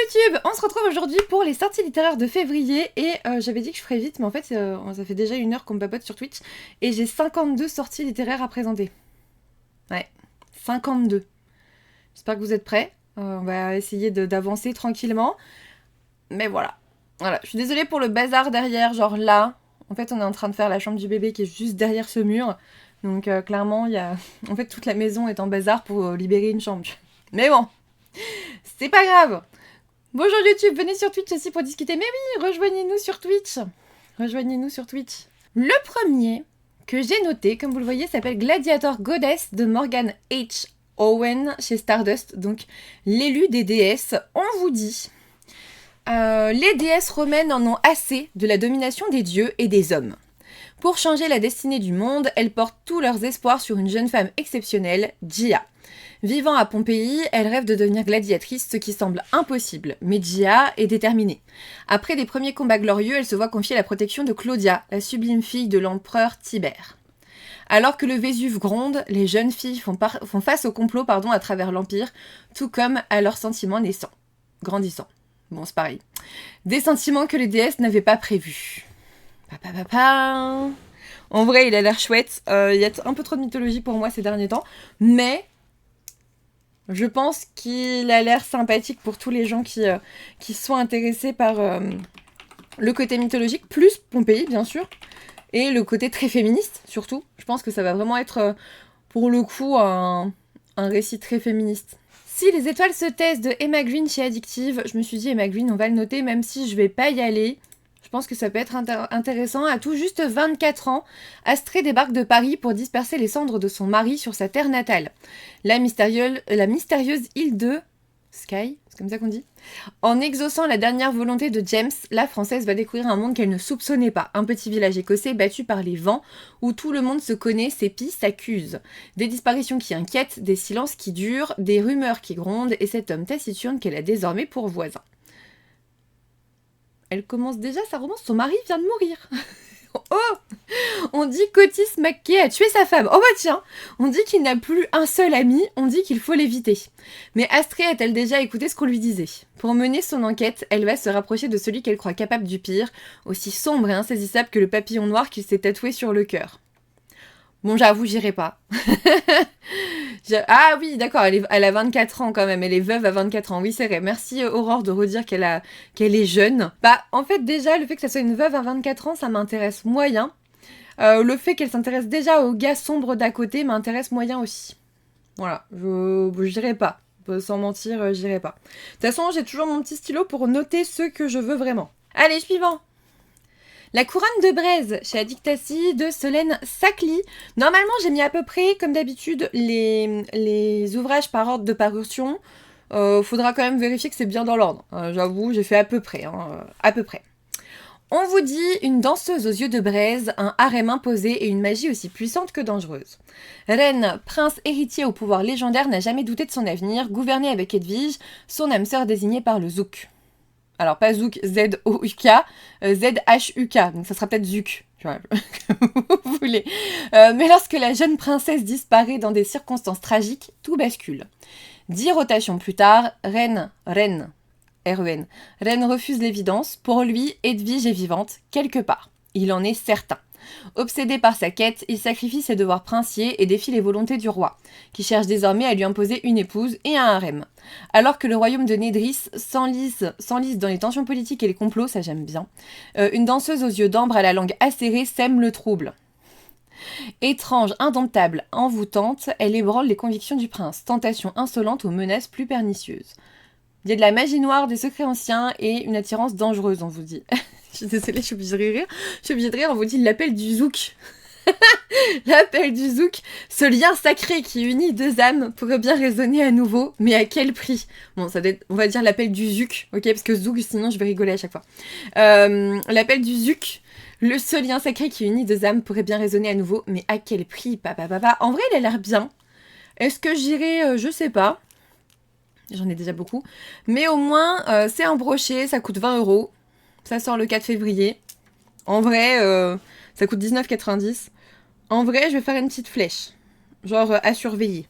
YouTube, on se retrouve aujourd'hui pour les sorties littéraires de février et j'avais dit que je ferais vite mais en fait ça fait déjà 1 heure qu'on me papote sur Twitch et j'ai 52 sorties littéraires à présenter. Ouais, 52. J'espère que vous êtes prêts, on va essayer d'avancer tranquillement, mais voilà. Voilà, je suis désolée pour le bazar derrière, genre là, en fait on est en train de faire la chambre du bébé qui est juste derrière ce mur, donc clairement il y a... En fait toute la maison est en bazar pour libérer une chambre. Mais bon, c'est pas grave. Bonjour YouTube, venez sur Twitch aussi pour discuter. Mais oui, rejoignez-nous sur Twitch. Rejoignez-nous sur Twitch. Le premier que j'ai noté, comme vous le voyez, s'appelle Gladiator Goddess de Morgan H. Owen chez Stardust. Donc, l'élu des déesses. On vous dit, les déesses romaines en ont assez de la domination des dieux et des hommes. Pour changer la destinée du monde, elles portent tous leurs espoirs sur une jeune femme exceptionnelle, Gia. Vivant à Pompéi, elle rêve de devenir gladiatrice, ce qui semble impossible, mais Gia est déterminée. Après des premiers combats glorieux, elle se voit confier la protection de Claudia, la sublime fille de l'empereur Tibère. Alors que le Vésuve gronde, les jeunes filles font face au complot à travers l'Empire, tout comme à leurs sentiments grandissants. Bon, c'est pareil. Des sentiments que les déesses n'avaient pas prévus. En vrai, il a l'air chouette. Il y a un peu trop de mythologie pour moi ces derniers temps, mais... je pense qu'il a l'air sympathique pour tous les gens qui sont intéressés par le côté mythologique, plus Pompéi bien sûr, et le côté très féministe surtout. Je pense que ça va vraiment être pour le coup un récit très féministe. Si les étoiles se taisent de Emma Green chez Addictive, je me suis dit Emma Green on va le noter même si je vais pas y aller. Je pense que ça peut être intéressant. À tout juste 24 ans, Astrée débarque de Paris pour disperser les cendres de son mari sur sa terre natale, la mystérieuse île de Skye, c'est comme ça qu'on dit. En exaucant la dernière volonté de James, la Française va découvrir un monde qu'elle ne soupçonnait pas. Un petit village écossais battu par les vents, où tout le monde se connaît, s'épie, s'accuse. Des disparitions qui inquiètent, des silences qui durent, des rumeurs qui grondent, et cet homme taciturne qu'elle a désormais pour voisin. Elle commence déjà sa romance, son mari vient de mourir. Oh! On dit qu'Otis McKay a tué sa femme. Oh bah tiens! On dit qu'il n'a plus un seul ami, on dit qu'il faut l'éviter. Mais Astrée a-t-elle déjà écouté ce qu'on lui disait? Pour mener son enquête, elle va se rapprocher de celui qu'elle croit capable du pire, aussi sombre et insaisissable que le papillon noir qu'il s'est tatoué sur le cœur. Bon, j'avoue, j'irai pas. Ah oui, d'accord, elle a 24 ans quand même, elle est veuve à 24 ans. Oui, c'est vrai. Merci Aurore de redire qu'elle est jeune. Bah, en fait, déjà, le fait que ça soit une veuve à 24 ans, ça m'intéresse moyen. Le fait qu'elle s'intéresse déjà au gars sombre d'à côté m'intéresse moyen aussi. Voilà, j'irai pas. Sans mentir, j'irai pas. De toute façon, j'ai toujours mon petit stylo pour noter ceux que je veux vraiment. Allez, suivant! La couronne de braise chez Addictacy de Solène Sacli. Normalement, j'ai mis à peu près, comme d'habitude, les ouvrages par ordre de parution. Faudra quand même vérifier que c'est bien dans l'ordre. J'avoue, j'ai fait à peu près. À peu près. On vous dit une danseuse aux yeux de braise, un harem imposé et une magie aussi puissante que dangereuse. Reine, prince héritier au pouvoir légendaire, n'a jamais douté de son avenir, gouverné avec Edwige, son âme sœur désignée par le Zouk. Alors, pas Zouk, Z-O-U-K, Z-H-U-K, donc ça sera peut-être Zuc, tu vois, comme vous voulez. Mais lorsque la jeune princesse disparaît dans des circonstances tragiques, tout bascule. 10 rotations plus tard, Reine, R-E-N, Reine refuse l'évidence. Pour lui, Edwige est vivante, quelque part. Il en est certain. Obsédé par sa quête, il sacrifie ses devoirs princiers et défie les volontés du roi, qui cherche désormais à lui imposer une épouse et un harem. Alors que le royaume de Nédris s'enlise dans les tensions politiques et les complots, ça j'aime bien, une danseuse aux yeux d'ambre à la langue acérée sème le trouble. Étrange, indomptable, envoûtante, elle ébranle les convictions du prince, tentation insolente aux menaces plus pernicieuses. Il y a de la magie noire, des secrets anciens et une attirance dangereuse, on vous dit. Je suis désolée, je suis obligée de rire. Je suis obligée de rire, on vous dit l'appel du Zouk. L'appel du Zouk, ce lien sacré qui unit deux âmes pourrait bien résonner à nouveau, mais à quel prix? Bon, ça doit être, on va dire l'appel du Zouk, ok? Parce que Zouk, sinon je vais rigoler à chaque fois. L'appel du Zouk, le seul lien sacré qui unit deux âmes pourrait bien résonner à nouveau, mais à quel prix? Papa. En vrai, il a l'air bien. Est-ce que j'irai? Je sais pas. J'en ai déjà beaucoup. Mais au moins, c'est un brochet, ça coûte 20 €. Ça sort le 4 février. En vrai, ça coûte 19,90 €. En vrai, je vais faire une petite flèche. Genre, à surveiller.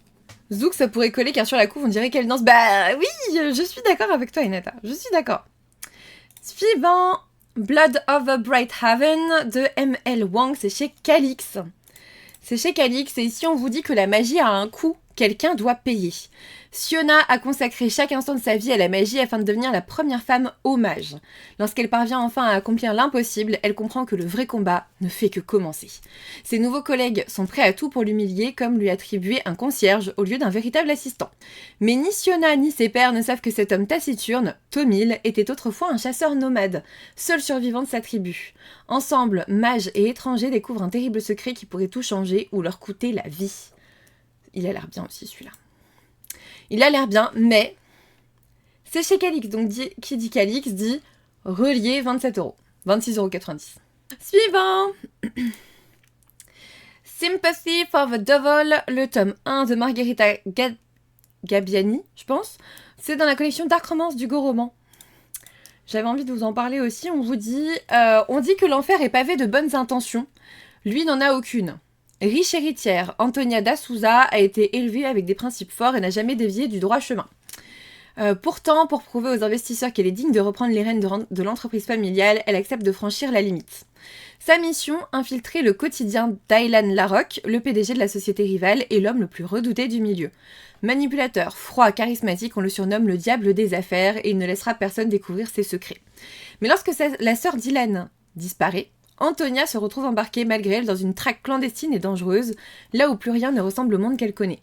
Zouk, ça pourrait coller car sur la couve, on dirait qu'elle danse. Bah oui, je suis d'accord avec toi, Inata. Je suis d'accord. Suivant, Blood of a Bright Haven de M.L. Wang, c'est chez Calix. C'est chez Calix et ici on vous dit que la magie a un coût, quelqu'un doit payer. Siona a consacré chaque instant de sa vie à la magie afin de devenir la première femme au mage. Lorsqu'elle parvient enfin à accomplir l'impossible, elle comprend que le vrai combat ne fait que commencer. Ses nouveaux collègues sont prêts à tout pour l'humilier, comme lui attribuer un concierge au lieu d'un véritable assistant. Mais ni Siona ni ses pairs ne savent que cet homme taciturne, Tomil, était autrefois un chasseur nomade, seul survivant de sa tribu. Ensemble, mages et étrangers découvrent un terrible secret qui pourrait tout changer ou leur coûter la vie. Il a l'air bien aussi celui-là. Il a l'air bien, mais c'est chez Calix, donc qui dit Calix dit relié 27€, 26,90€. Suivant Sympathy for the Devil, le tome 1 de Margherita Gabbiani, je pense. C'est dans la collection Dark Romance du Go Roman. J'avais envie de vous en parler aussi. On dit que l'enfer est pavé de bonnes intentions. Lui n'en a aucune. Riche héritière, Antonia da Souza a été élevée avec des principes forts et n'a jamais dévié du droit chemin. Pourtant, pour prouver aux investisseurs qu'elle est digne de reprendre les rênes de l'entreprise familiale, elle accepte de franchir la limite. Sa mission, infiltrer le quotidien d'Aylan Larocque, le PDG de la société rivale et l'homme le plus redouté du milieu. Manipulateur, froid, charismatique, on le surnomme le diable des affaires et il ne laissera personne découvrir ses secrets. Mais lorsque la sœur d'Ilan disparaît, Antonia se retrouve embarquée malgré elle dans une traque clandestine et dangereuse, là où plus rien ne ressemble au monde qu'elle connaît.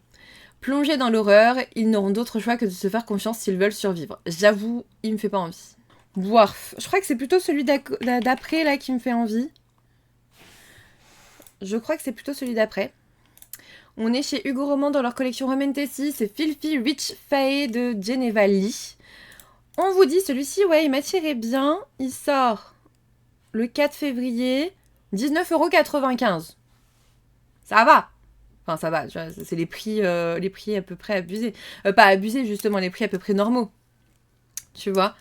Plongés dans l'horreur, ils n'auront d'autre choix que de se faire confiance s'ils veulent survivre. J'avoue, il me fait pas envie. Boirf. Je crois que c'est plutôt celui d'après là qui me fait envie. Je crois que c'est plutôt celui d'après. On est chez Hugo Roman dans leur collection Romantasy, c'est Filthy Rich Fae de Geneva Lee. On vous dit, celui-ci, ouais, il m'attirait bien. Il sort le 4 février, 19,95€. Ça va. Enfin, ça va, c'est les prix à peu près abusés. Pas abusés, justement, les prix à peu près normaux. Tu vois.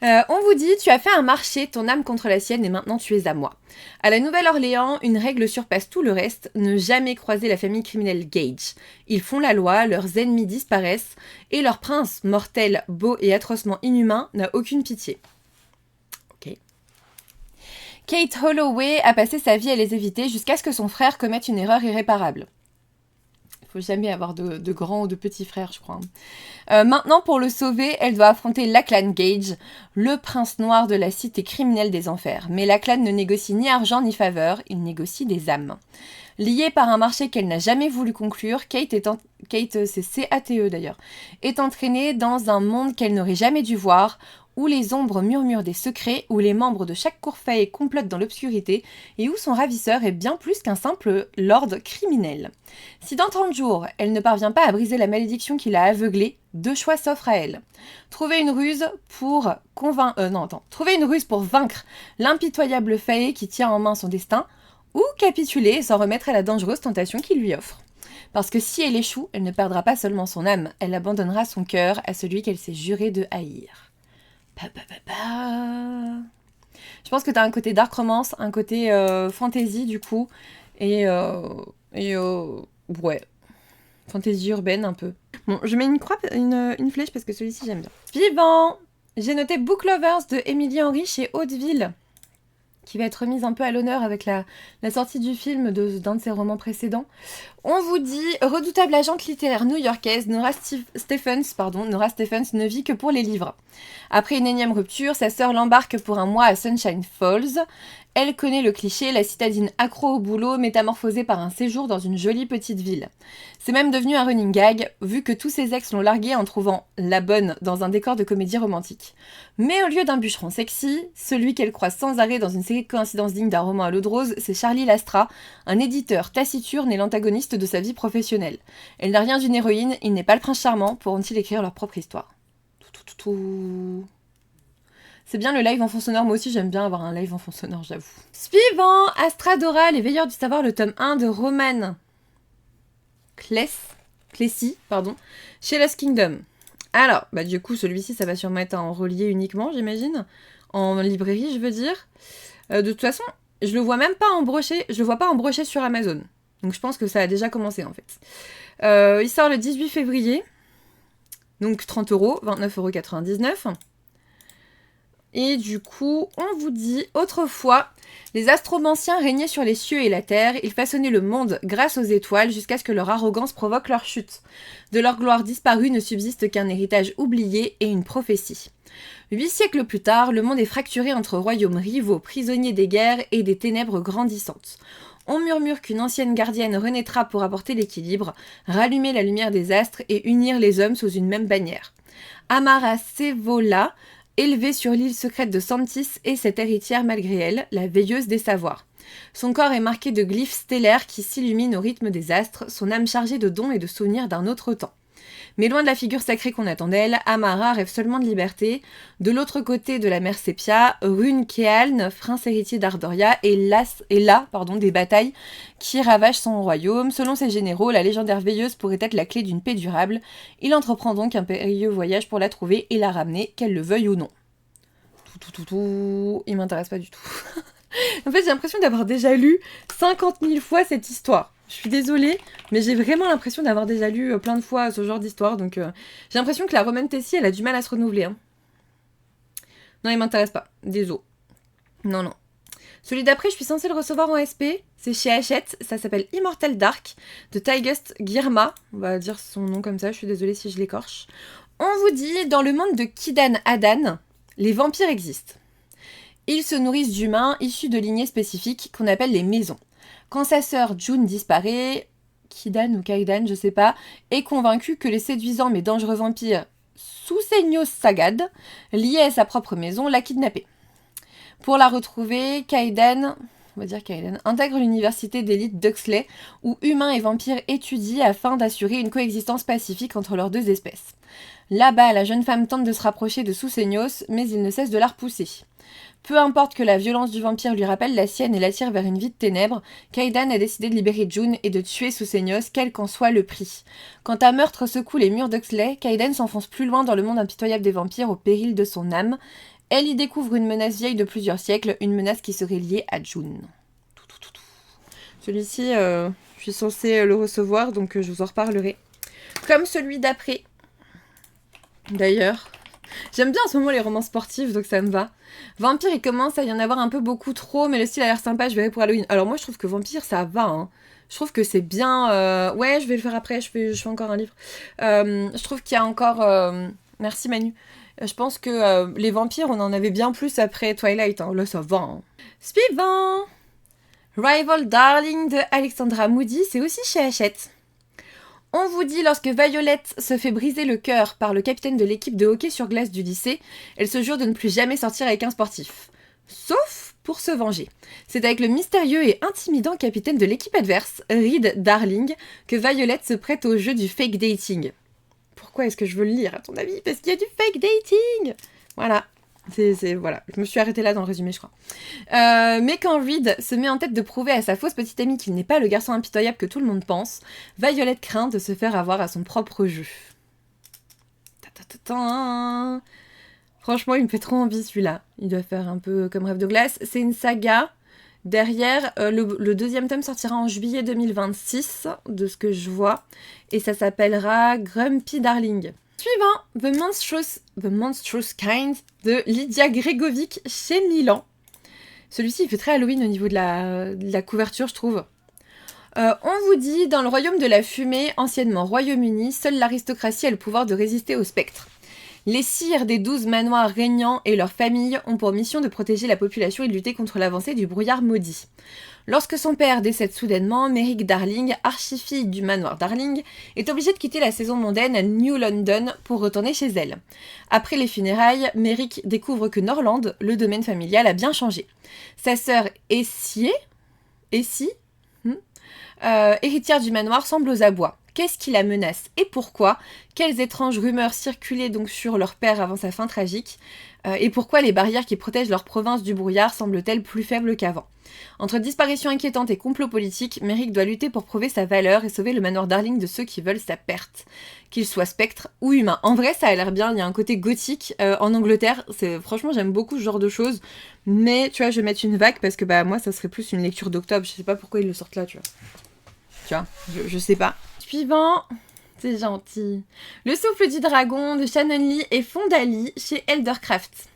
On vous dit, tu as fait un marché, ton âme contre la sienne, et maintenant tu es à moi. À la Nouvelle-Orléans, une règle surpasse tout le reste, ne jamais croiser la famille criminelle Gage. Ils font la loi, leurs ennemis disparaissent, et leur prince, mortel, beau et atrocement inhumain, n'a aucune pitié. Ok. Kate Holloway a passé sa vie à les éviter jusqu'à ce que son frère commette une erreur irréparable. Il faut jamais avoir de grands ou de petits frères, je crois. Maintenant, pour le sauver, elle doit affronter Lachlan Gage, le prince noir de la cité criminelle des enfers. Mais Lachlan ne négocie ni argent ni faveur, il négocie des âmes. Liée par un marché qu'elle n'a jamais voulu conclure, Kate, c'est C-A-T-E d'ailleurs, est entraînée dans un monde qu'elle n'aurait jamais dû voir, où les ombres murmurent des secrets, où les membres de chaque cour faillée complotent dans l'obscurité, et où son ravisseur est bien plus qu'un simple lord criminel. Si dans 30 jours, elle ne parvient pas à briser la malédiction qui l'a aveuglée, deux choix s'offrent à elle. Trouver une ruse pour vaincre l'impitoyable faillé qui tient en main son destin, ou capituler et s'en remettre à la dangereuse tentation qu'il lui offre. Parce que si elle échoue, elle ne perdra pas seulement son âme, elle abandonnera son cœur à celui qu'elle s'est juré de haïr. Je pense que t'as un côté dark romance, un côté fantasy du coup, et ouais, fantasy urbaine un peu. Bon, je mets une flèche parce que celui-ci j'aime bien. Suivant, j'ai noté Book Lovers de Émilie Henry chez Hauteville, qui va être remise un peu à l'honneur avec la sortie du film d'un de ses romans précédents. On vous dit, redoutable agente littéraire new-yorkaise, Nora Stephens ne vit que pour les livres. Après une énième rupture, sa sœur l'embarque pour un mois à Sunshine Falls. Elle connaît le cliché, la citadine accro au boulot, métamorphosée par un séjour dans une jolie petite ville. C'est même devenu un running gag, vu que tous ses ex l'ont larguée en trouvant la bonne dans un décor de comédie romantique. Mais au lieu d'un bûcheron sexy, celui qu'elle croise sans arrêt dans une série de coïncidences dignes d'un roman à l'eau de rose, c'est Charlie Lastra, un éditeur taciturne et l'antagoniste de sa vie professionnelle. Elle n'a rien d'une héroïne, il n'est pas le prince charmant, pourront-ils écrire leur propre histoire. C'est bien le live en fond sonore, moi aussi j'aime bien avoir un live en fond sonore, j'avoue. Suivant, Astradora, les veilleurs du savoir, le tome 1 de Roman Clessy, chez Lost Kingdom. Alors, du coup, celui-ci, ça va sûrement être en relié uniquement, j'imagine. En librairie, je veux dire. De toute façon, je le vois pas en brochet sur Amazon. Donc je pense que ça a déjà commencé en fait. Il sort le 18 février. Donc 30 €, 29,99 €. Et du coup, on vous dit, autrefois, les astromanciens régnaient sur les cieux et la terre, ils façonnaient le monde grâce aux étoiles jusqu'à ce que leur arrogance provoque leur chute. De leur gloire disparue ne subsiste qu'un héritage oublié et une prophétie. 8 siècles plus tard, le monde est fracturé entre royaumes rivaux, prisonniers des guerres et des ténèbres grandissantes. On murmure qu'une ancienne gardienne renaîtra pour apporter l'équilibre, rallumer la lumière des astres et unir les hommes sous une même bannière. Amara Sevola, élevée sur l'île secrète de Santis, est cette héritière malgré elle, la veilleuse des savoirs. Son corps est marqué de glyphes stellaires qui s'illuminent au rythme des astres, son âme chargée de dons et de souvenirs d'un autre temps. Mais loin de la figure sacrée qu'on attend d'elle, Amara rêve seulement de liberté. De l'autre côté de la mer Sépia, Rune Kealn, prince héritier d'Ardoria, est là des batailles qui ravagent son royaume. Selon ses généraux, la légendaire veilleuse pourrait être la clé d'une paix durable. Il entreprend donc un périlleux voyage pour la trouver et la ramener, qu'elle le veuille ou non. Il m'intéresse pas du tout. En fait, j'ai l'impression d'avoir déjà lu 50 000 fois cette histoire. Je suis désolée, mais j'ai vraiment l'impression d'avoir déjà lu plein de fois ce genre d'histoire, donc j'ai l'impression que la Romaine Tessie, elle a du mal à se renouveler. Hein. Non, il m'intéresse pas. Désolé. Non. Celui d'après, je suis censée le recevoir en SP. C'est chez Hachette. Ça s'appelle Immortal Dark, de Tigust Girma. On va dire son nom comme ça, je suis désolée si je l'écorche. On vous dit, dans le monde de Kidan Adan, les vampires existent. Ils se nourrissent d'humains issus de lignées spécifiques qu'on appelle les maisons. Quand sa sœur June disparaît, Kidan ou Kaidan, je sais pas, est convaincue que les séduisants mais dangereux vampires Susenyos Sagad, liés à sa propre maison, l'a kidnappée. Pour la retrouver, Kaidan intègre l'université d'élite d'Huxley, où humains et vampires étudient afin d'assurer une coexistence pacifique entre leurs deux espèces. Là-bas, la jeune femme tente de se rapprocher de Susenyos, mais il ne cesse de la repousser. Peu importe que la violence du vampire lui rappelle la sienne et l'attire vers une vie de ténèbres, Kaidan a décidé de libérer June et de tuer Susenyos, quel qu'en soit le prix. Quand un meurtre secoue les murs d'Huxley, Kaidan s'enfonce plus loin dans le monde impitoyable des vampires au péril de son âme. Elle y découvre une menace vieille de plusieurs siècles, une menace qui serait liée à June. Celui-ci, je suis censée le recevoir, donc je vous en reparlerai. Comme celui d'après. D'ailleurs, j'aime bien en ce moment les romans sportifs, donc ça me va. Vampire, il commence à y en avoir un peu beaucoup trop, mais le style a l'air sympa, je verrai pour Halloween. Alors moi, je trouve que Vampire, ça va, hein. Je trouve que c'est bien... Ouais, je vais le faire après, je fais encore un livre. Je trouve qu'il y a encore... Merci Manu. Je pense que les vampires, on en avait bien plus après Twilight, hein. Là, ça va, hein. Suivant! Rival Darling de Alexandra Moody, c'est aussi chez Hachette. On vous dit, lorsque Violette se fait briser le cœur par le capitaine de l'équipe de hockey sur glace du lycée, elle se jure de ne plus jamais sortir avec un sportif. Sauf pour se venger. C'est avec le mystérieux et intimidant capitaine de l'équipe adverse, Reed Darling, que Violette se prête au jeu du fake dating. Pourquoi est-ce que je veux le lire, à ton avis? Parce qu'il y a du fake dating. Voilà. Voilà, je me suis arrêtée là dans le résumé, je crois. Mais quand Reed se met en tête de prouver à sa fausse petite amie qu'il n'est pas le garçon impitoyable que tout le monde pense, Violette craint de se faire avoir à son propre jeu. Franchement, il me fait trop envie celui-là. Il doit faire un peu comme Rêve de glace. C'est une saga. Derrière, le deuxième tome sortira en juillet 2026, de ce que je vois. Et ça s'appellera Grumpy Darling. Suivant, The Monstrous Kind de Lydia Gregovic chez Milan. Celui-ci, il fait très Halloween au niveau de la couverture, je trouve. On vous dit, dans le royaume de la fumée, anciennement Royaume-Uni, seule l'aristocratie a le pouvoir de résister aux spectres. Les sires des 12 manoirs régnants et leurs familles ont pour mission de protéger la population et de lutter contre l'avancée du brouillard maudit. Lorsque son père décède soudainement, Merrick Darling, archifille du manoir Darling, est obligée de quitter la saison mondaine à New London pour retourner chez elle. Après les funérailles, Merrick découvre que Norland, le domaine familial, a bien changé. Sa sœur Essie, héritière du manoir, semble aux abois. Qu'est-ce qui la menace et pourquoi? Quelles étranges rumeurs circulaient donc sur leur père avant sa fin tragique? Et pourquoi les barrières qui protègent leur province du brouillard semblent-elles plus faibles qu'avant? Entre disparitions inquiétantes et complots politiques, Merrick doit lutter pour prouver sa valeur et sauver le manoir Darling de ceux qui veulent sa perte, qu'ils soient spectres ou humains. En vrai, ça a l'air bien, il y a un côté gothique en Angleterre. Franchement, j'aime beaucoup ce genre de choses. Mais tu vois, je vais mettre une vague parce que moi, ça serait plus une lecture d'octobre. Je sais pas pourquoi ils le sortent là, tu vois. tu vois. Je sais pas. Suivant. C'est gentil. Le souffle du dragon de Shannon Lee et Fondali chez Eldercraft.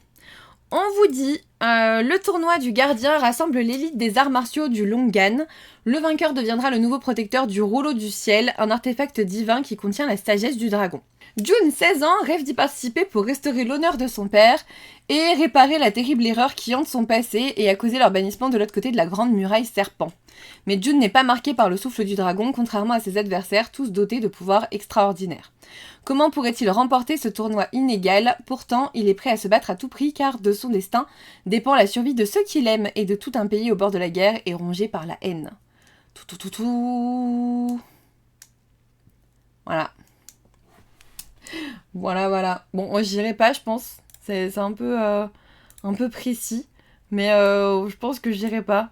On vous dit, le tournoi du gardien rassemble l'élite des arts martiaux du Longan. Le vainqueur deviendra le nouveau protecteur du rouleau du ciel, un artefact divin qui contient la sagesse du dragon. June, 16 ans, rêve d'y participer pour restaurer l'honneur de son père et réparer la terrible erreur qui hante son passé et a causé leur bannissement de l'autre côté de la grande muraille serpent. Mais June n'est pas marqué par le souffle du dragon, contrairement à ses adversaires, tous dotés de pouvoirs extraordinaires. Comment pourrait-il remporter ce tournoi inégal? Pourtant, il est prêt à se battre à tout prix car de son destin dépend la survie de ceux qu'il aime et de tout un pays au bord de la guerre et rongé par la haine. Tout. Voilà. Voilà. Bon, moi j'irai pas, je pense. C'est un peu précis. Mais je pense que j'irai pas.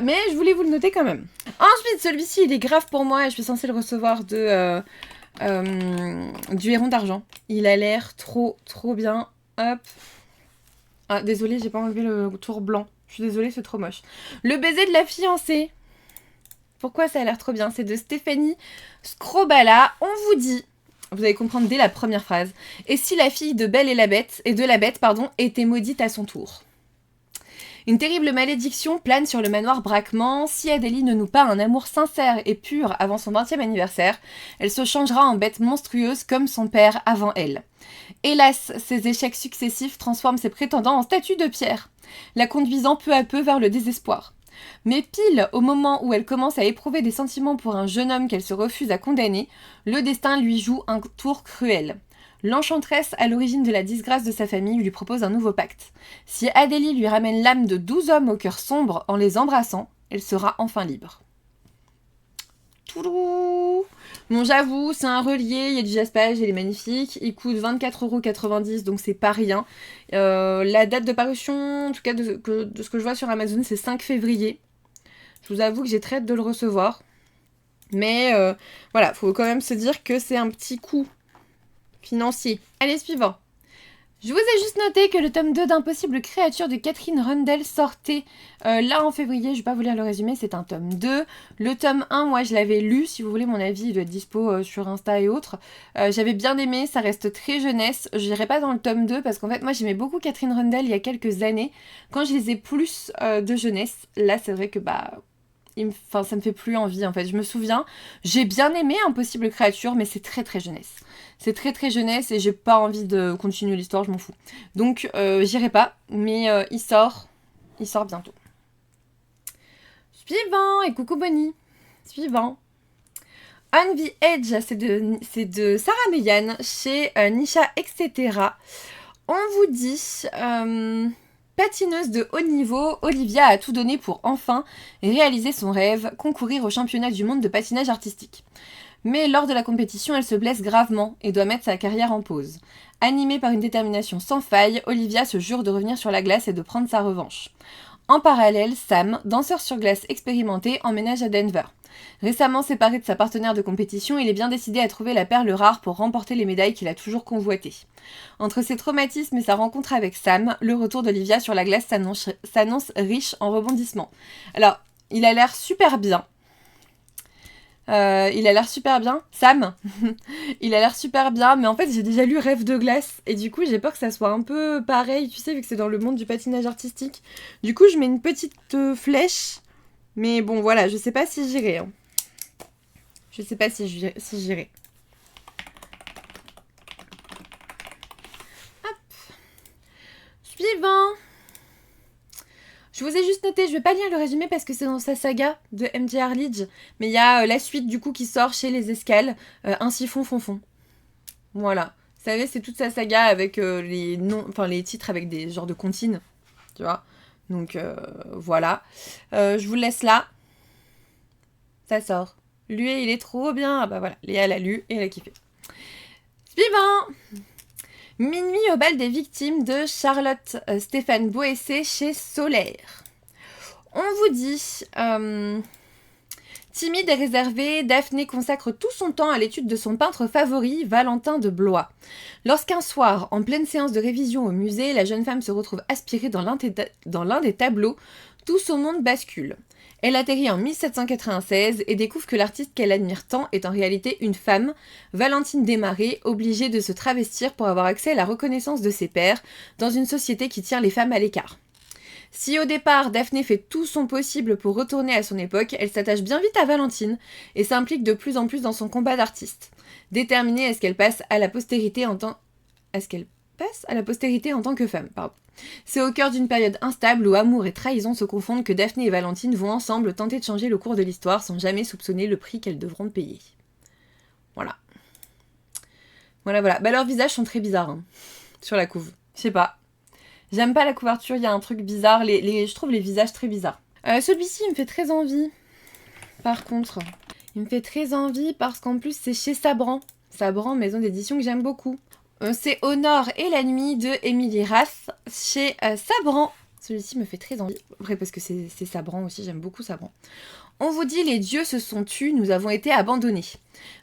Mais je voulais vous le noter quand même. Ensuite, celui-ci, il est grave pour moi et je suis censée le recevoir du héron d'argent. Il a l'air trop bien. Hop. Ah, désolée, j'ai pas enlevé le tour blanc. Je suis désolée, c'est trop moche. Le baiser de la fiancée. Pourquoi ça a l'air trop bien? C'est de Stéphanie Scrobala. On vous dit, vous allez comprendre dès la première phrase, et si la fille de Belle et la Bête, était maudite à son tour. Une terrible malédiction plane sur le manoir Braquement. Si Adélie ne noue pas un amour sincère et pur avant son 20e anniversaire, elle se changera en bête monstrueuse comme son père avant elle. Hélas, ses échecs successifs transforment ses prétendants en statues de pierre, la conduisant peu à peu vers le désespoir. Mais pile au moment où elle commence à éprouver des sentiments pour un jeune homme qu'elle se refuse à condamner, le destin lui joue un tour cruel. L'enchanteresse à l'origine de la disgrâce de sa famille lui propose un nouveau pacte. Si Adélie lui ramène l'âme de 12 hommes au cœur sombre en les embrassant, elle sera enfin libre. Toulou. Bon, j'avoue, c'est un relié, il y a du jaspage, il est magnifique. Il coûte 24,90 €, donc c'est pas rien. La date de parution, en tout cas de ce que je vois sur Amazon, c'est 5 février. Je vous avoue que j'ai très hâte de le recevoir. Mais voilà, faut quand même se dire que c'est un petit coup financier. Allez, suivant. Je vous ai juste noté que le tome 2 d'Impossible Créature de Catherine Rundell sortait là en février. Je vais pas vous lire le résumé, c'est un tome 2. Le tome 1, moi je l'avais lu, si vous voulez mon avis, il doit être dispo sur Insta et autres. J'avais bien aimé, ça reste très jeunesse. Je n'irai pas dans le tome 2 parce qu'en fait moi j'aimais beaucoup Catherine Rundell il y a quelques années. Quand je lisais plus de jeunesse, là c'est vrai que ça me fait plus envie en fait. Je me souviens, j'ai bien aimé Impossible Créature, mais c'est très très jeunesse. C'est très très jeunesse et j'ai pas envie de continuer l'histoire, je m'en fous. Donc j'irai pas, mais il sort bientôt. Suivant, et coucou Bonnie. Suivant. On the Edge, c'est de Sarah Megan chez Nisha Etc. On vous dit... patineuse de haut niveau, Olivia a tout donné pour enfin réaliser son rêve, concourir au championnat du monde de patinage artistique. Mais lors de la compétition, elle se blesse gravement et doit mettre sa carrière en pause. Animée par une détermination sans faille, Olivia se jure de revenir sur la glace et de prendre sa revanche. En parallèle, Sam, danseur sur glace expérimenté, emménage à Denver. Récemment séparé de sa partenaire de compétition, il est bien décidé à trouver la perle rare pour remporter les médailles qu'il a toujours convoitées. Entre ses traumatismes et sa rencontre avec Sam, le retour d'Olivia sur la glace s'annonce riche en rebondissements. Alors, il a l'air super bien. Sam, il a l'air super bien, mais en fait j'ai déjà lu Rêve de glace, et du coup j'ai peur que ça soit un peu pareil, tu sais, vu que c'est dans le monde du patinage artistique. Du coup je mets une petite flèche, mais bon voilà, je sais pas si j'irai. Hein. Je sais pas si j'irai. Hop. Suivant. Je vous ai juste noté, je vais pas lire le résumé parce que c'est dans sa saga de MJ Arledge, mais il y a la suite du coup qui sort chez Les Escales, Ainsi fond. Voilà. Vous savez, c'est toute sa saga avec les titres avec des genres de comptines, tu vois. Donc voilà. Je vous laisse là. Ça sort. Lui, il est trop bien. Ah bah voilà, Léa l'a lu et elle a kiffé. Suivant. Minuit au bal des victimes de Charlotte Stéphane Boessé chez Solaire. On vous dit, timide et réservée, Daphné consacre tout son temps à l'étude de son peintre favori, Valentin de Blois. Lorsqu'un soir, en pleine séance de révision au musée, la jeune femme se retrouve aspirée dans l'un des tableaux, tout son monde bascule. Elle atterrit en 1796 et découvre que l'artiste qu'elle admire tant est en réalité une femme, Valentine Desmarais, obligée de se travestir pour avoir accès à la reconnaissance de ses pairs dans une société qui tire les femmes à l'écart. Si au départ, Daphné fait tout son possible pour retourner à son époque, elle s'attache bien vite à Valentine et s'implique de plus en plus dans son combat d'artiste. Déterminée à ce qu'elle passe à la postérité en tant... que femme, pardon. C'est au cœur d'une période instable où amour et trahison se confondent que Daphné et Valentine vont ensemble tenter de changer le cours de l'histoire sans jamais soupçonner le prix qu'elles devront payer. Voilà. Voilà. Bah leurs visages sont très bizarres, hein, sur la couve. Je sais pas. J'aime pas la couverture, il y a un truc bizarre. Je trouve les visages très bizarres. Celui-ci, il me fait très envie. Par contre, il me fait très envie parce qu'en plus, c'est chez Sabran. Sabran, maison d'édition que j'aime beaucoup. C'est Au Nord et la nuit de Émilie Rath chez Sabran. Celui-ci me fait très envie. Après, parce que c'est Sabran aussi, j'aime beaucoup Sabran. On vous dit, les dieux se sont tus, nous avons été abandonnés.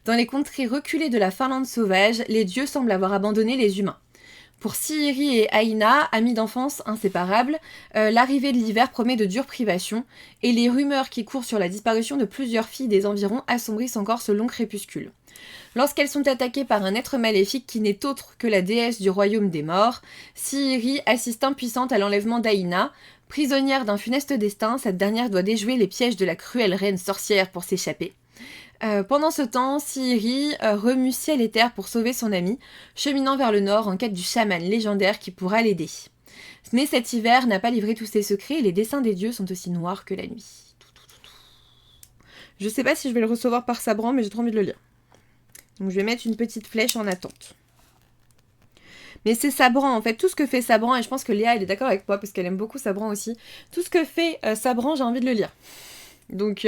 Dans les contrées reculées de la Finlande sauvage, les dieux semblent avoir abandonné les humains. Pour Sihiri et Aina, amis d'enfance inséparables, l'arrivée de l'hiver promet de dures privations, et les rumeurs qui courent sur la disparition de plusieurs filles des environs assombrissent encore ce long crépuscule. Lorsqu'elles sont attaquées par un être maléfique qui n'est autre que la déesse du royaume des morts, Sihiri assiste impuissante à l'enlèvement d'Aina. Prisonnière d'un funeste destin, cette dernière doit déjouer les pièges de la cruelle reine sorcière pour s'échapper. Pendant ce temps, Sihiri remue ciel et terre pour sauver son ami, cheminant vers le nord en quête du chaman légendaire qui pourra l'aider. Mais cet hiver n'a pas livré tous ses secrets et les dessins des dieux sont aussi noirs que la nuit. Je sais pas si je vais le recevoir par Sabran, mais j'ai trop envie de le lire. Donc je vais mettre une petite flèche en attente. Mais c'est Sabran, en fait, tout ce que fait Sabran, et je pense que Léa, elle est d'accord avec moi, parce qu'elle aime beaucoup Sabran aussi, tout ce que fait Sabran, j'ai envie de le lire. Donc,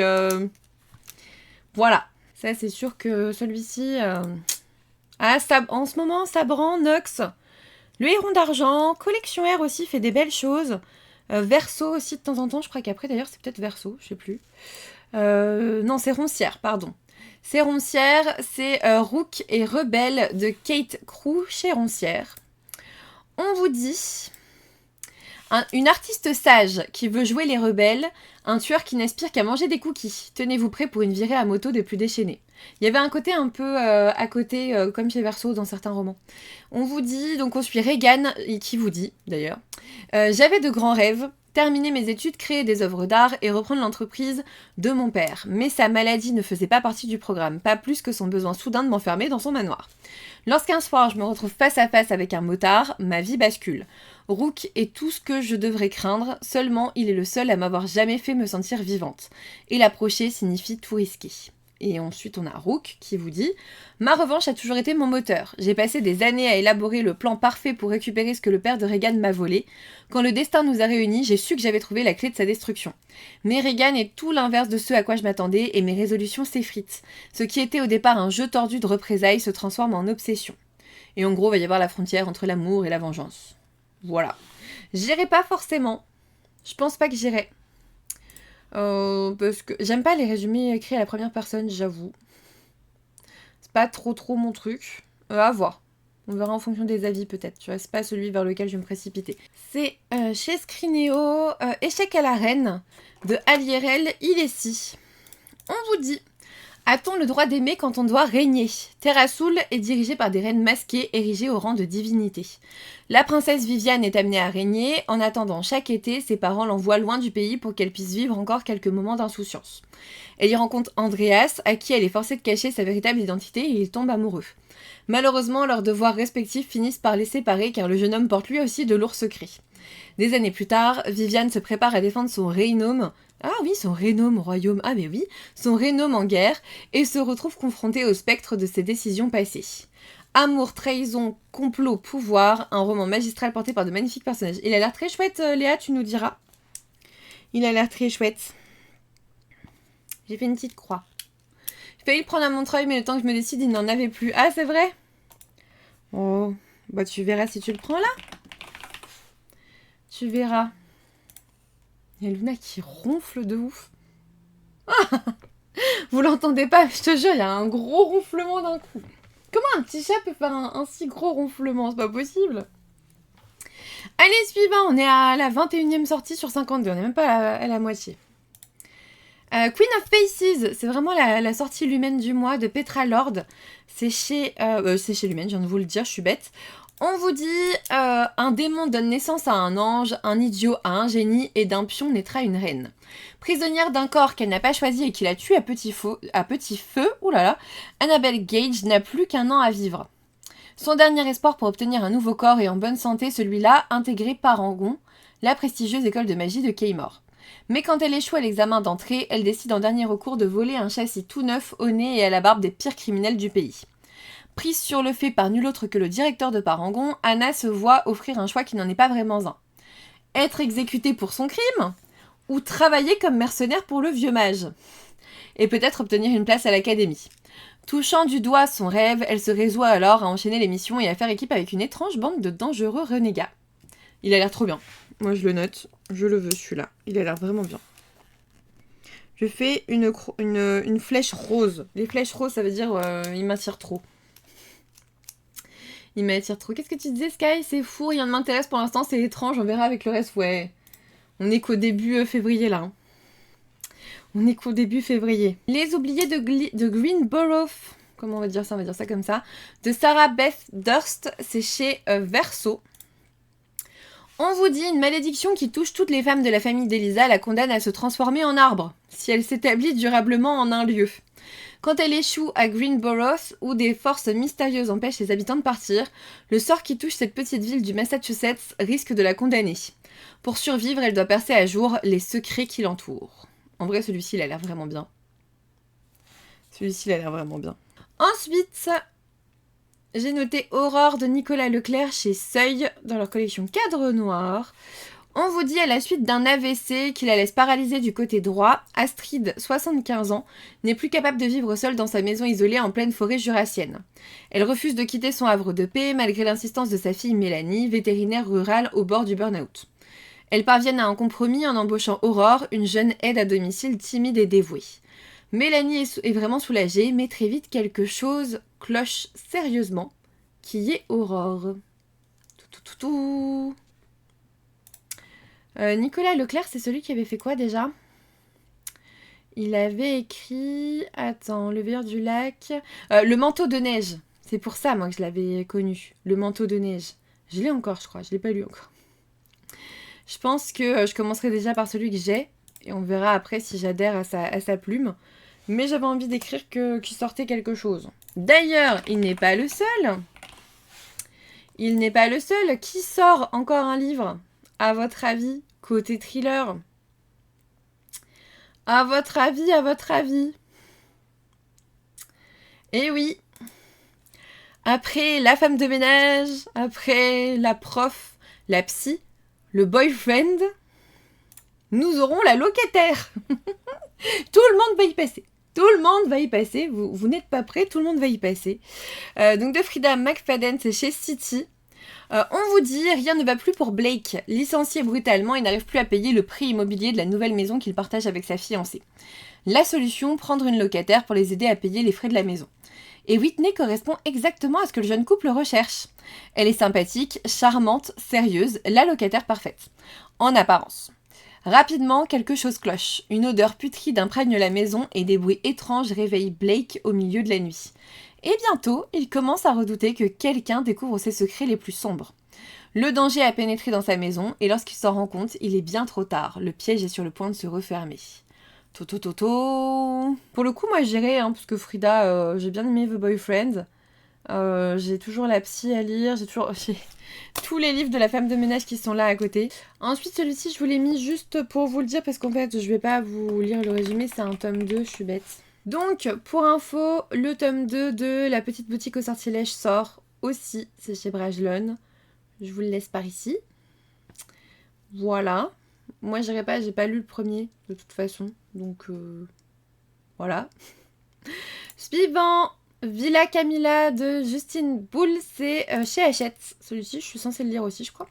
voilà. Ça, c'est sûr que celui-ci... en ce moment, Sabran, Nox, le Héron d'Argent, Collection R aussi fait des belles choses. Verso aussi de temps en temps, je crois qu'après d'ailleurs c'est peut-être Verso, je sais plus. Non, c'est Roncière, pardon. C'est Roncière, c'est Rook et Rebelle de Kate Crew chez Roncière. On vous dit... une artiste sage qui veut jouer les rebelles, un tueur qui n'aspire qu'à manger des cookies. Tenez-vous prêt pour une virée à moto des plus déchaînées. Il y avait un côté un peu à côté, comme chez Verso dans certains romans. On vous dit, donc on suit Regan, qui vous dit d'ailleurs, j'avais de grands rêves, terminer mes études, créer des œuvres d'art et reprendre l'entreprise de mon père. Mais sa maladie ne faisait pas partie du programme, pas plus que son besoin soudain de m'enfermer dans son manoir. Lorsqu'un soir je me retrouve face à face avec un motard, ma vie bascule. Rook est tout ce que je devrais craindre, seulement il est le seul à m'avoir jamais fait me sentir vivante. Et l'approcher signifie tout risquer. Et ensuite on a Rook qui vous dit « Ma revanche a toujours été mon moteur. J'ai passé des années à élaborer le plan parfait pour récupérer ce que le père de Regan m'a volé. Quand le destin nous a réunis, j'ai su que j'avais trouvé la clé de sa destruction. Mais Regan est tout l'inverse de ce à quoi je m'attendais et mes résolutions s'effritent. Ce qui était au départ un jeu tordu de représailles se transforme en obsession. Et en gros, il va y avoir la frontière entre l'amour et la vengeance. Voilà. J'irai pas forcément. Je pense pas que j'irai. Parce que j'aime pas les résumés écrits à la première personne, j'avoue. C'est pas trop mon truc. À voir. On verra en fonction des avis peut-être. Tu vois, c'est pas celui vers lequel je vais me précipiter. C'est chez Scrinéo, Échec à la reine de Alierel Ilessi. On vous dit, a-t-on le droit d'aimer quand on doit régner? Terrasoul est dirigée par des reines masquées érigées au rang de divinité. La princesse Viviane est amenée à régner. En attendant, chaque été, ses parents l'envoient loin du pays pour qu'elle puisse vivre encore quelques moments d'insouciance. Elle y rencontre Andreas, à qui elle est forcée de cacher sa véritable identité et ils tombent amoureux. Malheureusement, leurs devoirs respectifs finissent par les séparer car le jeune homme porte lui aussi de lourds secrets. Des années plus tard, Viviane se prépare à défendre son Reynome. Ah oui, son Reynome royaume, ah mais oui, son Reynome en guerre, et se retrouve confrontée au spectre de ses décisions passées. Amour, trahison, complot, pouvoir, un roman magistral porté par de magnifiques personnages. Il a l'air très chouette, Léa, tu nous diras. Il a l'air très chouette. J'ai fait une petite croix. J'ai failli le prendre à Montreuil, mais le temps que je me décide, il n'en avait plus. Ah, c'est vrai? Oh, bah tu verras si tu le prends là. Tu verras. Il y a Luna qui ronfle de ouf. Vous l'entendez pas, je te jure, il y a un gros ronflement d'un coup. Comment un petit chat peut faire un si gros ronflement? C'est pas possible. Allez, suivant, on est à la 21e sortie sur 52, on n'est même pas à la moitié. Queen of Faces, c'est vraiment la sortie Lumen du mois de Petra Lord. C'est chez Lumen, je viens de vous le dire, je suis bête. On vous dit, un démon donne naissance à un ange, un idiot à un génie, et d'un pion naîtra une reine. Prisonnière d'un corps qu'elle n'a pas choisi et qui la tue à petit feu, oulala, Annabelle Gage n'a plus qu'un an à vivre. Son dernier espoir pour obtenir un nouveau corps et en bonne santé, celui-là intégré par Rangon, la prestigieuse école de magie de Kaymor. Mais quand elle échoue à l'examen d'entrée, elle décide en dernier recours de voler un châssis tout neuf au nez et à la barbe des pires criminels du pays. Prise sur le fait par nul autre que le directeur de Parangon, Anna se voit offrir un choix qui n'en est pas vraiment un. Être exécutée pour son crime ou travailler comme mercenaire pour le vieux mage. Et peut-être obtenir une place à l'académie. Touchant du doigt son rêve, elle se résout alors à enchaîner les missions et à faire équipe avec une étrange bande de dangereux renégats. Il a l'air trop bien. Moi je le note, je le veux celui-là. Il a l'air vraiment bien. Je fais une flèche rose. Les flèches roses, ça veut dire il m'attire trop. Il m'attire trop. Qu'est-ce que tu disais, Sky? C'est fou, rien ne m'intéresse pour l'instant, c'est étrange, on verra avec le reste. Ouais. On est qu'au début février là. Hein. On est qu'au début février. Les oubliés de Greenborough. Comment on va dire ça? On va dire ça comme ça. De Sarah Beth Durst, c'est chez Verso. On vous dit, une malédiction qui touche toutes les femmes de la famille d'Elisa la condamne à se transformer en arbre, si elle s'établit durablement en un lieu. Quand elle échoue à Greenborough, où des forces mystérieuses empêchent les habitants de partir, le sort qui touche cette petite ville du Massachusetts risque de la condamner. Pour survivre, elle doit percer à jour les secrets qui l'entourent. En vrai, celui-ci, il a l'air vraiment bien. Celui-ci, il a l'air vraiment bien. Ensuite, j'ai noté Aurore de Nicolas Leclerc chez Seuil, dans leur collection Cadre Noir. On vous dit à la suite d'un AVC qui la laisse paralysée du côté droit, Astrid, 75 ans, n'est plus capable de vivre seule dans sa maison isolée en pleine forêt jurassienne. Elle refuse de quitter son havre de paix malgré l'insistance de sa fille Mélanie, vétérinaire rurale au bord du burn-out. Elles parviennent à un compromis en embauchant Aurore, une jeune aide à domicile timide et dévouée. Mélanie est vraiment soulagée, mais très vite quelque chose cloche sérieusement, qui est Aurore. Nicolas Leclerc, c'est celui qui avait fait quoi déjà? Il avait écrit... Attends, le veilleur du lac... le manteau de neige. C'est pour ça, moi, que je l'avais connu. Le manteau de neige. Je l'ai encore, je crois. Je l'ai pas lu encore. Je pense que je commencerai déjà par celui que j'ai. Et on verra après si j'adhère à sa plume. Mais j'avais envie d'écrire qu'il sortait quelque chose. D'ailleurs, il n'est pas le seul. Il n'est pas le seul. Qui sort encore un livre, à votre avis, côté thriller? À votre avis. Eh oui. Après la femme de ménage, après la prof, la psy, le boyfriend, nous aurons la locataire. Tout le monde va y passer. Tout le monde va y passer. Vous n'êtes pas prêts, tout le monde va y passer. Donc de Frida McFadden, c'est chez City. On vous dit, rien ne va plus pour Blake. Licencié brutalement, il n'arrive plus à payer le prix immobilier de la nouvelle maison qu'il partage avec sa fiancée. La solution, prendre une locataire pour les aider à payer les frais de la maison. Et Whitney correspond exactement à ce que le jeune couple recherche. Elle est sympathique, charmante, sérieuse, la locataire parfaite. En apparence. Rapidement, quelque chose cloche. Une odeur putride imprègne la maison et des bruits étranges réveillent Blake au milieu de la nuit. Et bientôt, il commence à redouter que quelqu'un découvre ses secrets les plus sombres. Le danger a pénétré dans sa maison et lorsqu'il s'en rend compte, il est bien trop tard. Le piège est sur le point de se refermer. Toto. Pour le coup, moi j'irais, parce que Frida, j'ai bien aimé The Boyfriend. J'ai toujours la psy à lire, j'ai tous les livres de la femme de ménage qui sont là à côté. Ensuite, celui-ci, je vous l'ai mis juste pour vous le dire parce qu'en fait, je vais pas vous lire le résumé, c'est un tome 2, je suis bête. Donc, pour info, le tome 2 de La petite boutique au sortilège sort aussi, c'est chez Brajlon. Je vous le laisse par ici. Voilà. Moi, j'irai pas, j'ai pas lu le premier, de toute façon. Donc, voilà. Suivant, Villa Camilla de Justine Bull, c'est chez Hachette. Celui-ci, je suis censée le lire aussi, je crois.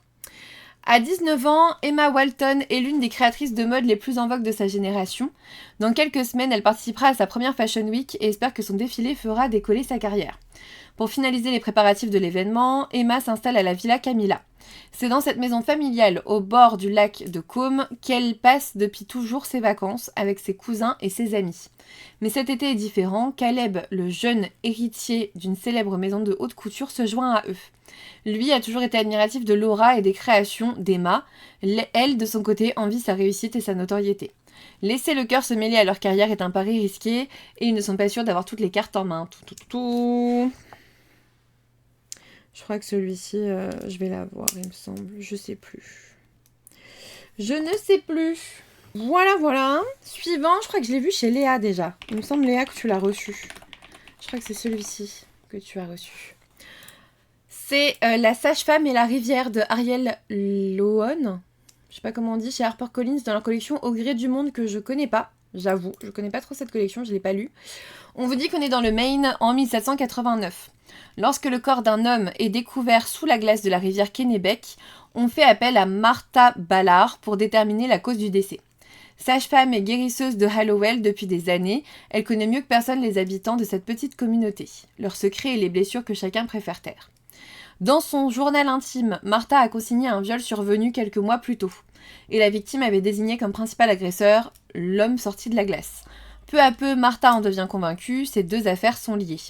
À 19 ans, Emma Walton est l'une des créatrices de mode les plus en vogue de sa génération. Dans quelques semaines, elle participera à sa première Fashion Week et espère que son défilé fera décoller sa carrière. Pour finaliser les préparatifs de l'événement, Emma s'installe à la Villa Camilla. C'est dans cette maison familiale au bord du lac de Caume qu'elle passe depuis toujours ses vacances avec ses cousins et ses amis. Mais cet été est différent, Caleb, le jeune héritier d'une célèbre maison de haute couture, se joint à eux. Lui a toujours été admiratif de l'aura et des créations d'Emma. Elle, de son côté, envie sa réussite et sa notoriété. Laisser le cœur se mêler à leur carrière est un pari risqué et ils ne sont pas sûrs d'avoir toutes les cartes en main. Je crois que celui-ci, je vais l'avoir, il me semble. Je sais plus. Je ne sais plus. Voilà. Suivant, je crois que je l'ai vu chez Léa déjà. Il me semble, Léa, que tu l'as reçu. Je crois que c'est celui-ci que tu as reçu. C'est La Sage-Femme et la Rivière de Ariel Lohan. Je sais pas comment on dit, chez HarperCollins dans leur collection Au gré du monde que je connais pas. J'avoue, je connais pas trop cette collection, je l'ai pas lue. On vous dit qu'on est dans le Maine en 1789. Lorsque le corps d'un homme est découvert sous la glace de la rivière Kennebec, on fait appel à Martha Ballard pour déterminer la cause du décès. Sage-femme et guérisseuse de Hallowell depuis des années, elle connaît mieux que personne les habitants de cette petite communauté, leurs secrets et les blessures que chacun préfère taire. Dans son journal intime, Martha a consigné un viol survenu quelques mois plus tôt, et la victime avait désigné comme principal agresseur l'homme sorti de la glace. Peu à peu, Martha en devient convaincue, ces deux affaires sont liées.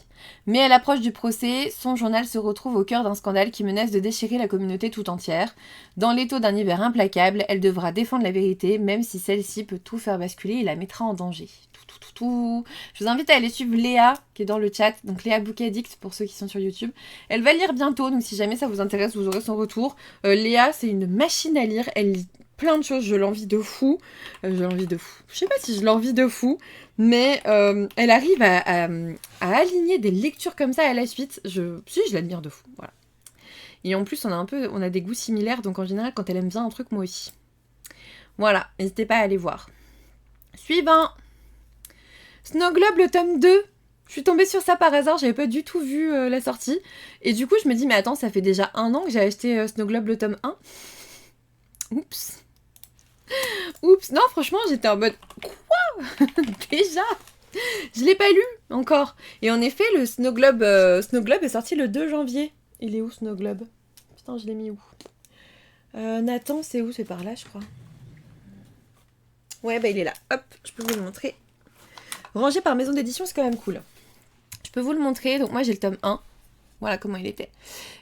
Mais à l'approche du procès, son journal se retrouve au cœur d'un scandale qui menace de déchirer la communauté tout entière. Dans l'étau d'un hiver implacable, elle devra défendre la vérité, même si celle-ci peut tout faire basculer et la mettra en danger. Je vous invite à aller suivre Léa, qui est dans le chat, donc Léa Book Addict pour ceux qui sont sur YouTube. Elle va lire bientôt, donc si jamais ça vous intéresse, vous aurez son retour. Léa, c'est une machine à lire, elle lit plein de choses, je l'envie de fou. Je sais pas si je l'envie de fou, mais elle arrive à aligner des lectures comme ça à la suite. Je l'admire de fou, voilà. Et en plus, on a des goûts similaires, donc en général, quand elle aime bien un truc, moi aussi. Voilà, n'hésitez pas à aller voir. Suivant. Snow Globe, le tome 2. Je suis tombée sur ça par hasard, j'avais pas du tout vu la sortie. Et du coup, je me dis, mais attends, ça fait déjà 1 an que j'ai acheté Snow Globe, le tome 1. Oups, non, franchement, j'étais en mode quoi déjà. Je l'ai pas lu encore. Et en effet, le Snow Globe est sorti le 2 janvier. Il est où, Snow Globe? Putain, je l'ai mis où? Nathan, c'est où? C'est par là, je crois. Ouais, bah il est là. Hop, je peux vous le montrer. Rangé par maison d'édition, c'est quand même cool. Je peux vous le montrer. Donc moi, j'ai le tome 1. Voilà comment il était.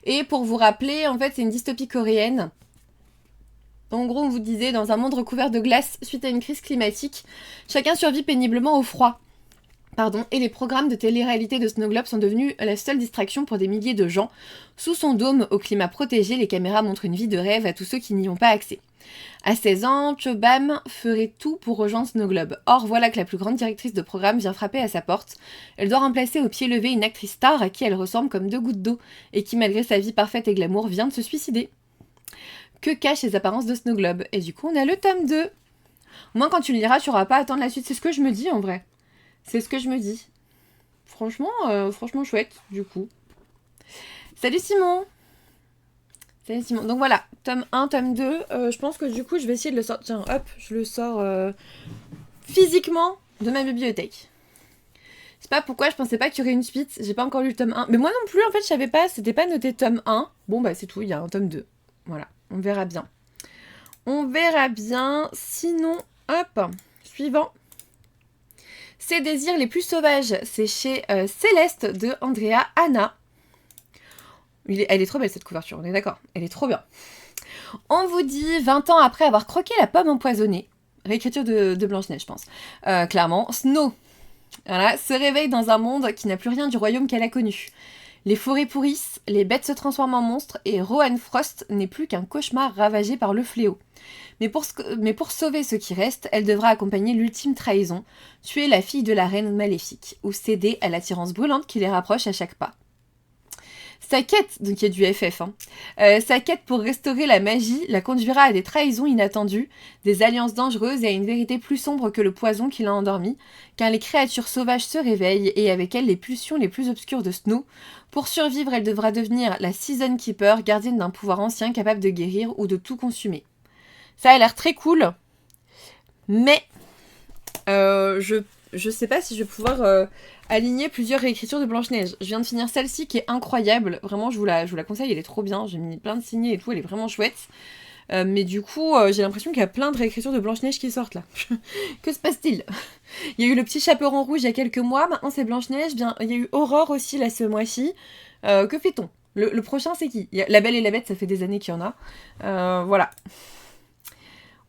Et pour vous rappeler, en fait, c'est une dystopie coréenne. En gros, on vous disait, dans un monde recouvert de glace suite à une crise climatique, chacun survit péniblement au froid. Et les programmes de télé-réalité de Snow Globe sont devenus la seule distraction pour des milliers de gens. Sous son dôme, au climat protégé, les caméras montrent une vie de rêve à tous ceux qui n'y ont pas accès. À 16 ans, Chobam ferait tout pour rejoindre Snow Globe. Or, voilà que la plus grande directrice de programme vient frapper à sa porte. Elle doit remplacer au pied levé une actrice star à qui elle ressemble comme 2 gouttes d'eau, et qui, malgré sa vie parfaite et glamour, vient de se suicider. Que cachent les apparences de Snow Globe? Et du coup, on a le tome 2. Au moins, quand tu le liras, tu n'auras pas à attendre la suite. C'est ce que je me dis, en vrai. C'est ce que je me dis. Franchement chouette, du coup. Salut Simon! Salut Simon. Donc voilà, tome 1, tome 2. Je pense que du coup, je vais essayer de le sortir. Tiens, hop, je le sors physiquement de ma bibliothèque. Je sais pas pourquoi, je pensais pas qu'il y aurait une suite. J'ai pas encore lu le tome 1. Mais moi non plus, en fait, je savais pas. C'était pas noté tome 1. Bon, bah c'est tout, il y a un tome 2. Voilà, on verra bien. Sinon, hop, suivant. Ses désirs les plus sauvages, c'est chez Céleste de Andrea Anna. Elle est trop belle cette couverture, on est d'accord. Elle est trop bien. On vous dit, 20 ans après avoir croqué la pomme empoisonnée, réécriture de Blanche-Neige, je pense. Clairement, Snow, voilà, se réveille dans un monde qui n'a plus rien du royaume qu'elle a connu. Les forêts pourrissent, les bêtes se transforment en monstres et Rohan Frost n'est plus qu'un cauchemar ravagé par le fléau. Mais pour sauver ce qui reste, elle devra accompagner l'ultime trahison, tuer la fille de la reine maléfique, ou céder à l'attirance brûlante qui les rapproche à chaque pas. Sa quête, donc il y a du FF, hein, sa quête pour restaurer la magie la conduira à des trahisons inattendues, des alliances dangereuses et à une vérité plus sombre que le poison qui l'a endormi, car les créatures sauvages se réveillent et avec elles les pulsions les plus obscures de Snow. Pour survivre, elle devra devenir la Season Keeper, gardienne d'un pouvoir ancien capable de guérir ou de tout consumer. Ça a l'air très cool, mais je sais pas si je vais pouvoir aligner plusieurs réécritures de Blanche-Neige. Je viens de finir celle-ci qui est incroyable. Vraiment, je vous la conseille, elle est trop bien. J'ai mis plein de signets et tout, elle est vraiment chouette. Mais du coup, j'ai l'impression qu'il y a plein de réécritures de Blanche-Neige qui sortent là. Que se passe-t-il? Il y a eu le petit chaperon rouge il y a quelques mois, maintenant c'est Blanche-Neige. Bien, il y a eu Aurore aussi là ce mois-ci. Que fait-on? Le prochain c'est qui? La Belle et la Bête, ça fait des années qu'il y en a. Voilà.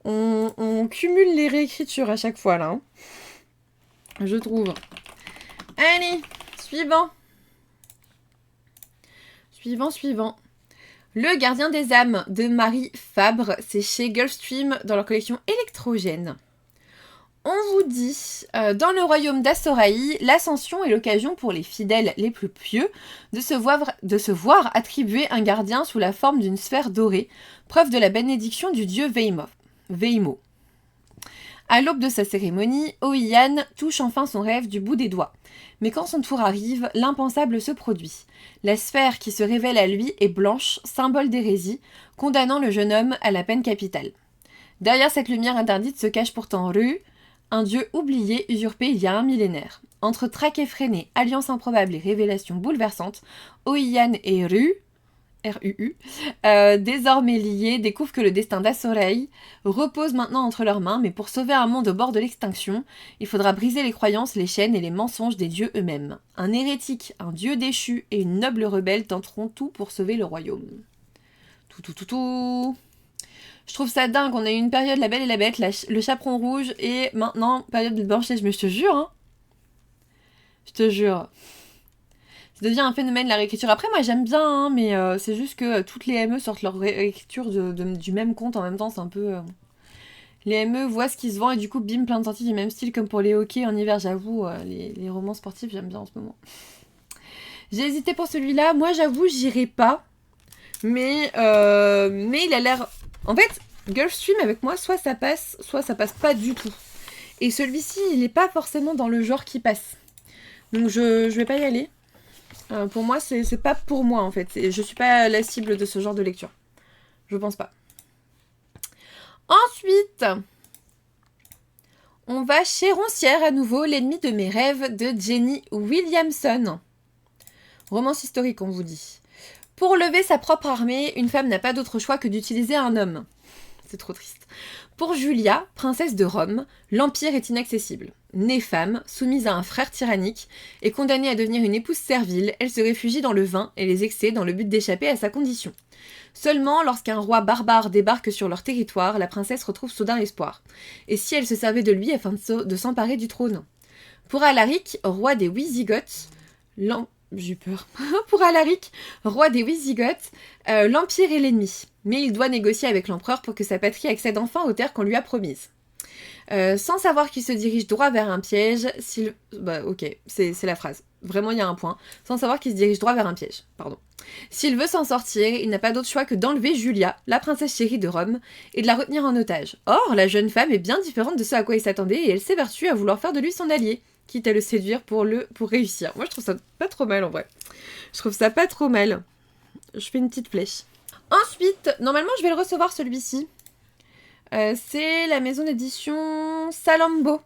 On cumule les réécritures à chaque fois là. Hein. Je trouve. Allez, suivant. Suivant. Le Gardien des âmes de Marie Fabre, c'est chez Gulfstream dans leur collection Électrogène. On vous dit, dans le royaume d'Asoraï, l'ascension est l'occasion pour les fidèles les plus pieux de se voir attribuer un gardien sous la forme d'une sphère dorée, preuve de la bénédiction du dieu Veimo. À l'aube de sa cérémonie, Oian touche enfin son rêve du bout des doigts. Mais quand son tour arrive, l'impensable se produit. La sphère qui se révèle à lui est blanche, symbole d'hérésie, condamnant le jeune homme à la peine capitale. Derrière cette lumière interdite se cache pourtant Ru, un dieu oublié usurpé il y a un millénaire. Entre traque effrénée, alliance improbable et révélations bouleversantes, Oian et Ru, RUU, désormais liés, découvrent que le destin d'Asoraï repose maintenant entre leurs mains, mais pour sauver un monde au bord de l'extinction, il faudra briser les croyances, les chaînes et les mensonges des dieux eux-mêmes. Un hérétique, un dieu déchu et une noble rebelle tenteront tout pour sauver le royaume. Tout. Je trouve ça dingue, on a eu une période La Belle et la Bête, le Chaperon Rouge, et maintenant, période de Blanche-Neige, mais je te jure, hein. Je te jure. Ça devient un phénomène la réécriture. Après, moi j'aime bien, hein, mais c'est juste que toutes les ME sortent leur réécriture du même compte en même temps. C'est un peu. Les ME voient ce qui se vend et du coup, bim, plein de sorties du même style comme pour les hockey en hiver. J'avoue, les romans sportifs, j'aime bien en ce moment. J'ai hésité pour celui-là. Moi, j'avoue, j'irai pas. Mais il a l'air. En fait, Gulfstream avec moi, soit ça passe pas du tout. Et celui-ci, il est pas forcément dans le genre qui passe. Donc je vais pas y aller. Pour moi, c'est pas pour moi en fait. Je suis pas la cible de ce genre de lecture. Je pense pas. Ensuite, on va chez Roncière à nouveau, L'ennemi de mes rêves de Jenny Williamson. Romance historique, on vous dit. Pour lever sa propre armée, une femme n'a pas d'autre choix que d'utiliser un homme. C'est trop triste. Pour Julia, princesse de Rome, l'empire est inaccessible. Née femme, soumise à un frère tyrannique, et condamnée à devenir une épouse servile, elle se réfugie dans le vin et les excès dans le but d'échapper à sa condition. Seulement, lorsqu'un roi barbare débarque sur leur territoire, la princesse retrouve soudain espoir. Et si elle se servait de lui afin de s'emparer du trône? Pour Alaric, roi des Wisigoths, j'ai peur. Pour Alaric, roi des Wisigoths, l'Empire est l'ennemi. Mais il doit négocier avec l'empereur pour que sa patrie accède enfin aux terres qu'on lui a promises. Sans savoir qu'il se dirige droit vers un piège, ok, c'est la phrase. Vraiment, il y a un point. Sans savoir qu'il se dirige droit vers un piège. Pardon. S'il veut s'en sortir, il n'a pas d'autre choix que d'enlever Julia, la princesse chérie de Rome, et de la retenir en otage. Or, la jeune femme est bien différente de ce à quoi il s'attendait, et elle s'évertue à vouloir faire de lui son allié, quitte à le séduire pour réussir. Moi, je trouve ça pas trop mal, en vrai. Je trouve ça pas trop mal. Je fais une petite flèche. Ensuite, normalement, je vais le recevoir, celui-ci. C'est la maison d'édition Salambo.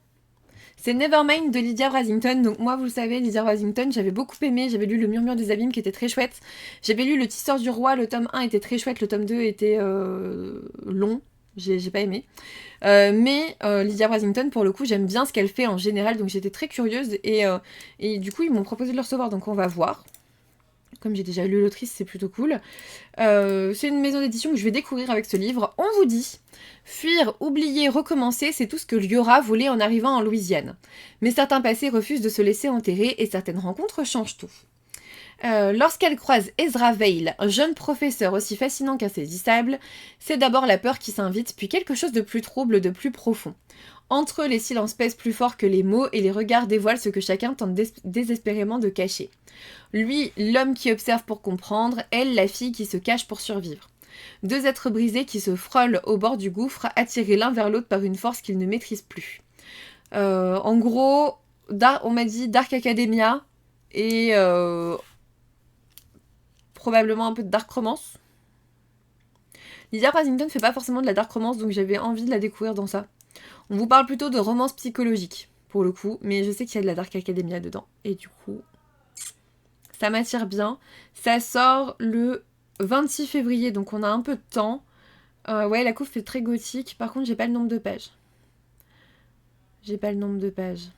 C'est Nevermind de Lydia Brasington. Donc moi, vous le savez, Lydia Brasington, j'avais beaucoup aimé. J'avais lu Le Murmure des Abîmes qui était très chouette. J'avais lu Le Tisseur du Roi, le tome 1 était très chouette, le tome 2 était long. J'ai pas aimé. Mais Lydia Brasington, pour le coup, j'aime bien ce qu'elle fait en général, donc j'étais très curieuse. Et du coup, ils m'ont proposé de le recevoir, donc on va voir. Comme j'ai déjà lu l'autrice, c'est plutôt cool. C'est une maison d'édition que je vais découvrir avec ce livre. On vous dit, fuir, oublier, recommencer, c'est tout ce que Liora voulait en arrivant en Louisiane. Mais certains passés refusent de se laisser enterrer et certaines rencontres changent tout. Lorsqu'elle croise Ezra Veil, un jeune professeur aussi fascinant qu'insaisissable, c'est d'abord la peur qui s'invite, puis quelque chose de plus trouble, de plus profond. Entre eux, les silences pèsent plus fort que les mots et les regards dévoilent ce que chacun tente désespérément de cacher. Lui, l'homme qui observe pour comprendre, elle, la fille qui se cache pour survivre. Deux êtres brisés qui se frôlent au bord du gouffre, attirés l'un vers l'autre par une force qu'ils ne maîtrisent plus. En gros, on m'a dit Dark Academia et probablement un peu de Dark Romance. Lydia Brasington fait pas forcément de la Dark Romance, donc j'avais envie de la découvrir dans ça. On vous parle plutôt de romance psychologique, pour le coup, mais je sais qu'il y a de la Dark Academia dedans. Et du coup, ça m'attire bien. Ça sort le 26 février, donc on a un peu de temps. Ouais, la couve fait très gothique. Par contre, j'ai pas le nombre de pages. J'ai pas le nombre de pages.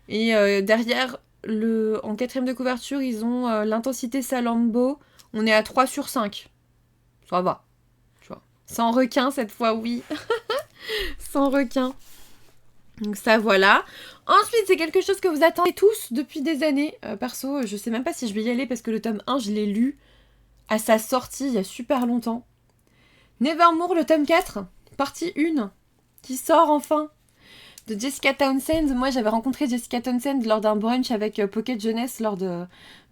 Et derrière, en 4ème de couverture, ils ont l'intensité Salambo. On est à 3 sur 5. Ça va. Tu vois. Sans requin cette fois, oui. Sans requin. Donc ça, voilà. Ensuite, c'est quelque chose que vous attendez tous depuis des années. Perso, je sais même pas si je vais y aller parce que le tome 1, je l'ai lu à sa sortie il y a super longtemps. Nevermore, le tome 4, partie 1, qui sort enfin, de Jessica Townsend. Moi, j'avais rencontré Jessica Townsend lors d'un brunch avec Pocket Jeunesse lors de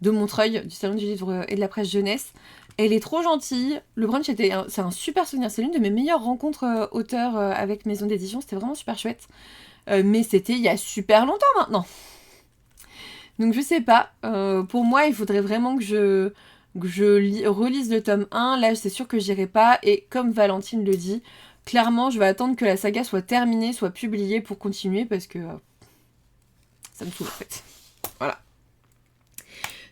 Montreuil, du Salon du Livre et de la Presse Jeunesse. Elle est trop gentille. Le brunch, c'est un super souvenir. C'est l'une de mes meilleures rencontres auteurs avec maison d'édition. C'était vraiment super chouette. Mais c'était il y a super longtemps maintenant. Donc je sais pas. Pour moi, il faudrait vraiment que je relise le tome 1. Là, c'est sûr que j'irai pas. Et comme Valentine le dit, clairement, je vais attendre que la saga soit terminée, soit publiée pour continuer parce que ça me saoule en fait. Voilà.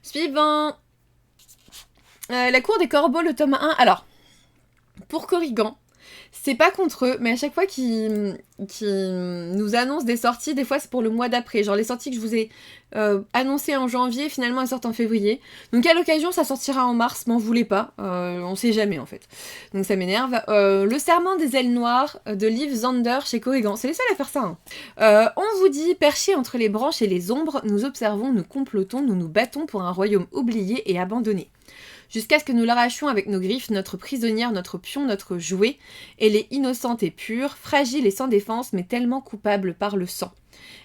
Suivant. La cour des corbeaux, le tome 1. Alors, pour Corrigan, c'est pas contre eux, mais à chaque fois qu'ils nous annoncent des sorties, des fois c'est pour le mois d'après. Genre les sorties que je vous ai annoncées en janvier, finalement elles sortent en février. Donc à l'occasion ça sortira en mars, m'en voulez pas, on sait jamais en fait. Donc ça m'énerve. Le serment des ailes noires de Liv Zander chez Corrigan, c'est les seuls à faire ça. Hein. On vous dit, perchés entre les branches et les ombres, nous observons, nous complotons, nous nous battons pour un royaume oublié et abandonné. Jusqu'à ce que nous l'arrachions avec nos griffes, notre prisonnière, notre pion, notre jouet. Elle est innocente et pure, fragile et sans défense, mais tellement coupable par le sang.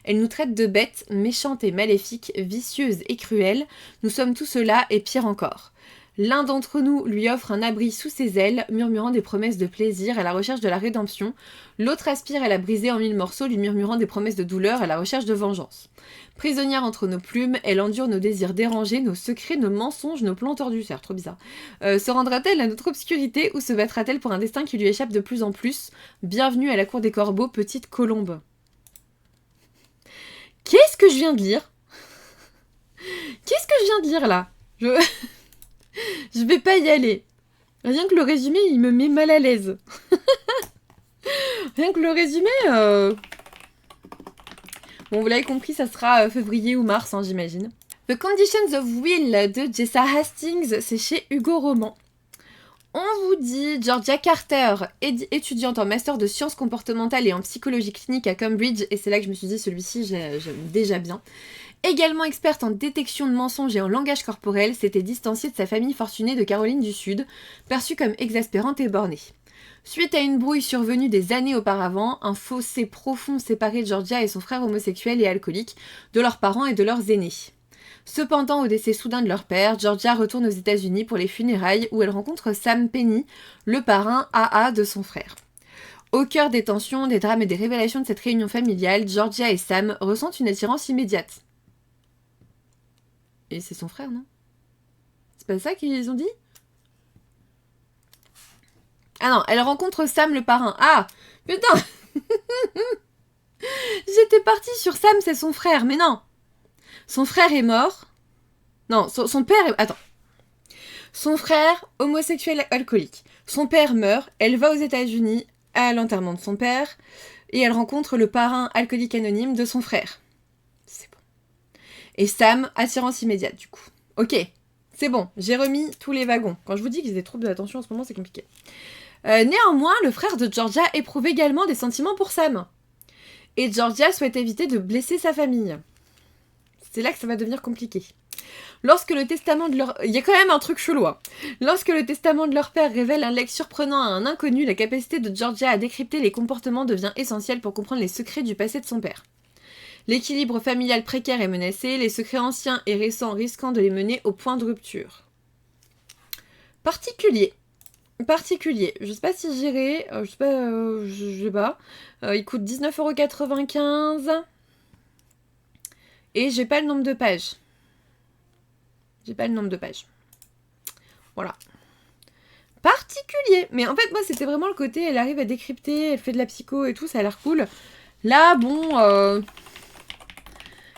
Elle nous traite de bêtes, méchantes et maléfiques, vicieuses et cruelles. Nous sommes tout cela et pire encore. L'un d'entre nous lui offre un abri sous ses ailes, murmurant des promesses de plaisir à la recherche de la rédemption. L'autre aspire à la briser en 1000 morceaux, lui murmurant des promesses de douleur à la recherche de vengeance. Prisonnière entre nos plumes, elle endure nos désirs dérangés, nos secrets, nos mensonges, nos plans tordus. C'est trop bizarre. Se rendra-t-elle à notre obscurité ou se battra-t-elle pour un destin qui lui échappe de plus en plus? Bienvenue à la cour des corbeaux, petite colombe. Qu'est-ce que je viens de lire? Qu'est-ce que je viens de lire là? Je vais pas y aller. Rien que le résumé, il me met mal à l'aise. Rien que le résumé... Bon, vous l'avez compris, ça sera février ou mars, hein, j'imagine. The Conditions of Will de Jessa Hastings, c'est chez Hugo Roman. On vous dit Georgia Carter, étudiante en master de sciences comportementales et en psychologie clinique à Cambridge, et c'est là que je me suis dit, celui-ci, j'aime déjà bien. Également experte en détection de mensonges et en langage corporel, s'était distanciée de sa famille fortunée de Caroline du Sud, perçue comme exaspérante et bornée. Suite à une brouille survenue des années auparavant, un fossé profond séparait Georgia et son frère homosexuel et alcoolique de leurs parents et de leurs aînés. Cependant, au décès soudain de leur père, Georgia retourne aux États-Unis pour les funérailles où elle rencontre Sam Penny, le parrain AA de son frère. Au cœur des tensions, des drames et des révélations de cette réunion familiale, Georgia et Sam ressentent une attirance immédiate. Et c'est son frère, non? C'est pas ça qu'ils ont dit? Ah non, elle rencontre Sam le parrain. Ah, putain. J'étais partie sur Sam, c'est son frère, mais non. Son frère est mort. Non, son père est... Attends. Son frère, homosexuel alcoolique. Son père meurt, elle va aux États-Unis à l'enterrement de son père, et elle rencontre le parrain alcoolique anonyme de son frère. C'est bon. Et Sam, attirance immédiate, du coup. Ok, c'est bon, j'ai remis tous les wagons. Quand je vous dis qu'ils aient troubles de l'attention en ce moment, c'est compliqué. Néanmoins, le frère de Georgia éprouve également des sentiments pour Sam. Et Georgia souhaite éviter de blesser sa famille. C'est là que ça va devenir compliqué. Lorsque le testament de leur... Il y a quand même un truc chelou. Hein. Lorsque le testament de leur père révèle un legs surprenant à un inconnu, la capacité de Georgia à décrypter les comportements devient essentielle pour comprendre les secrets du passé de son père. L'équilibre familial précaire est menacé, les secrets anciens et récents risquant de les mener au point de rupture. Particulier. Je sais pas si j'irai, je sais pas. Il coûte 19,95 €. Et j'ai pas le nombre de pages. Voilà. Particulier. Mais en fait, moi, c'était vraiment le côté, elle arrive à décrypter, elle fait de la psycho et tout, ça a l'air cool. Là, bon,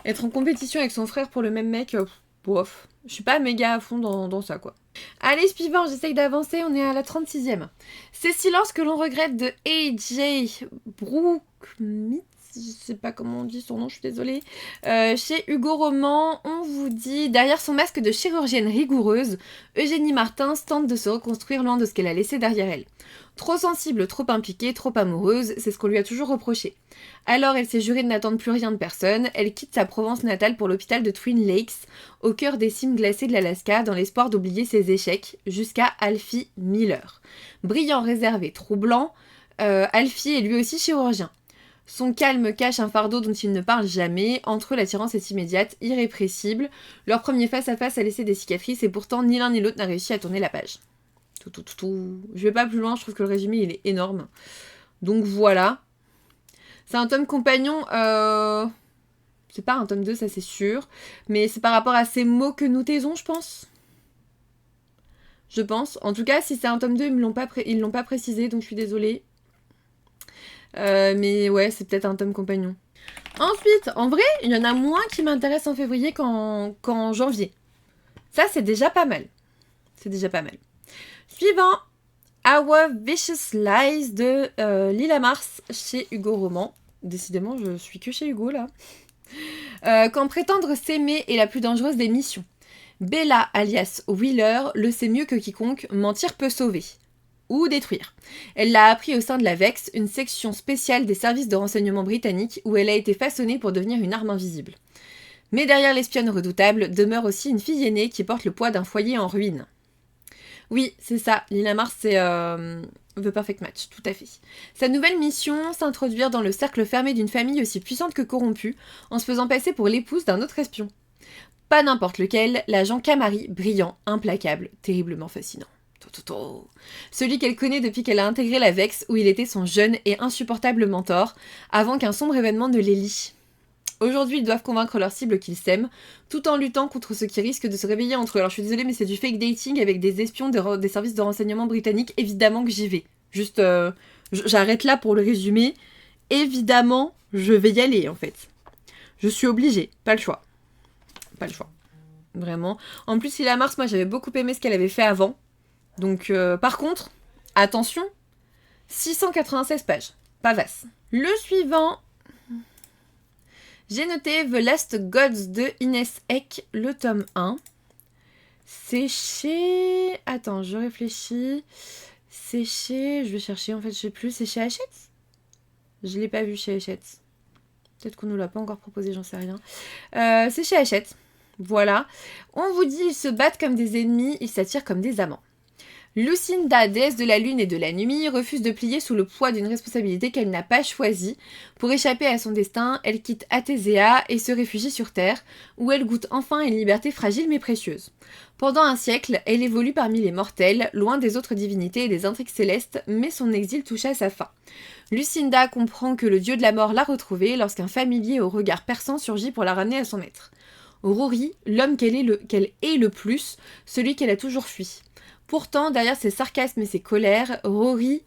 être en compétition avec son frère pour le même mec, bof. Je suis pas méga à fond dans ça, quoi. Allez, suivant, j'essaye d'avancer, on est à la 36e. C'est Silence que l'on regrette de A.J. Brookmith, je sais pas comment on dit son nom, je suis désolée. Chez Hugo Roman, on vous dit, derrière son masque de chirurgienne rigoureuse, Eugénie Martins tente de se reconstruire loin de ce qu'elle a laissé derrière elle. Trop sensible, trop impliquée, trop amoureuse, c'est ce qu'on lui a toujours reproché. Alors elle s'est jurée de n'attendre plus rien de personne, elle quitte sa Provence natale pour l'hôpital de Twin Lakes, au cœur des cimes glacées de l'Alaska, dans l'espoir d'oublier ses échecs, jusqu'à Alfie Miller. Brillant, réservé, troublant, Alfie est lui aussi chirurgien. Son calme cache un fardeau dont il ne parle jamais, entre eux l'attirance est immédiate, irrépressible, leur premier face-à-face a laissé des cicatrices et pourtant ni l'un ni l'autre n'a réussi à tourner la page. Je vais pas plus loin, je trouve que le résumé il est énorme. Donc voilà. C'est un tome compagnon, c'est pas un tome 2, ça c'est sûr, mais c'est par rapport à ces mots que nous taisons, je pense. En tout cas, si c'est un tome 2, ils l'ont pas précisé, donc je suis désolée. Mais ouais, c'est peut-être un tome compagnon. Ensuite, en vrai, il y en a moins qui m'intéressent en février qu'en janvier. Ça, c'est déjà pas mal. Suivant, Our Vicious Lies de Lila Mars chez Hugo Roman. Décidément, je suis que chez Hugo, là. Quand prétendre s'aimer est la plus dangereuse des missions. Bella, alias Wheeler, le sait mieux que quiconque, mentir peut sauver. Ou détruire. Elle l'a appris au sein de la VEX, une section spéciale des services de renseignement britanniques où elle a été façonnée pour devenir une arme invisible. Mais derrière l'espionne redoutable demeure aussi une fille aînée qui porte le poids d'un foyer en ruine. Oui, c'est ça, Lila Mars, c'est The Perfect Match, tout à fait. Sa nouvelle mission, s'introduire dans le cercle fermé d'une famille aussi puissante que corrompue, en se faisant passer pour l'épouse d'un autre espion. Pas n'importe lequel, l'agent Camari, brillant, implacable, terriblement fascinant. Celui qu'elle connaît depuis qu'elle a intégré la VEX, où il était son jeune et insupportable mentor, avant qu'un sombre événement ne les lie. Aujourd'hui, ils doivent convaincre leur cible qu'ils s'aiment, tout en luttant contre ce qui risque de se réveiller entre eux. Alors je suis désolée, mais c'est du fake dating avec des espions des services de renseignement britanniques. Évidemment que j'y vais. Juste, j'arrête là pour le résumé. Évidemment, je vais y aller, en fait. Je suis obligée. Pas le choix. Vraiment. En plus, Lila Mars, moi, j'avais beaucoup aimé ce qu'elle avait fait avant. Donc, par contre, attention, 696 pages. Pas vaste. Le suivant... J'ai noté The Last Gods de Inès Eck, le tome 1. C'est chez... Attends, je réfléchis. C'est chez... Je vais chercher, en fait, je sais plus. C'est chez Hachette ? Je l'ai pas vu chez Hachette. Peut-être qu'on nous l'a pas encore proposé, j'en sais rien. C'est chez Hachette. Voilà. On vous dit, ils se battent comme des ennemis, ils s'attirent comme des amants. Lucinda, déesse de la lune et de la nuit, refuse de plier sous le poids d'une responsabilité qu'elle n'a pas choisie. Pour échapper à son destin, elle quitte Athésea et se réfugie sur Terre, où elle goûte enfin une liberté fragile mais précieuse. Pendant un siècle, elle évolue parmi les mortels, loin des autres divinités et des intrigues célestes, mais son exil touche à sa fin. Lucinda comprend que le dieu de la mort l'a retrouvée lorsqu'un familier au regard perçant surgit pour la ramener à son maître. Rory, l'homme qu'elle est le plus, celui qu'elle a toujours fui. Pourtant, derrière ses sarcasmes et ses colères, Rory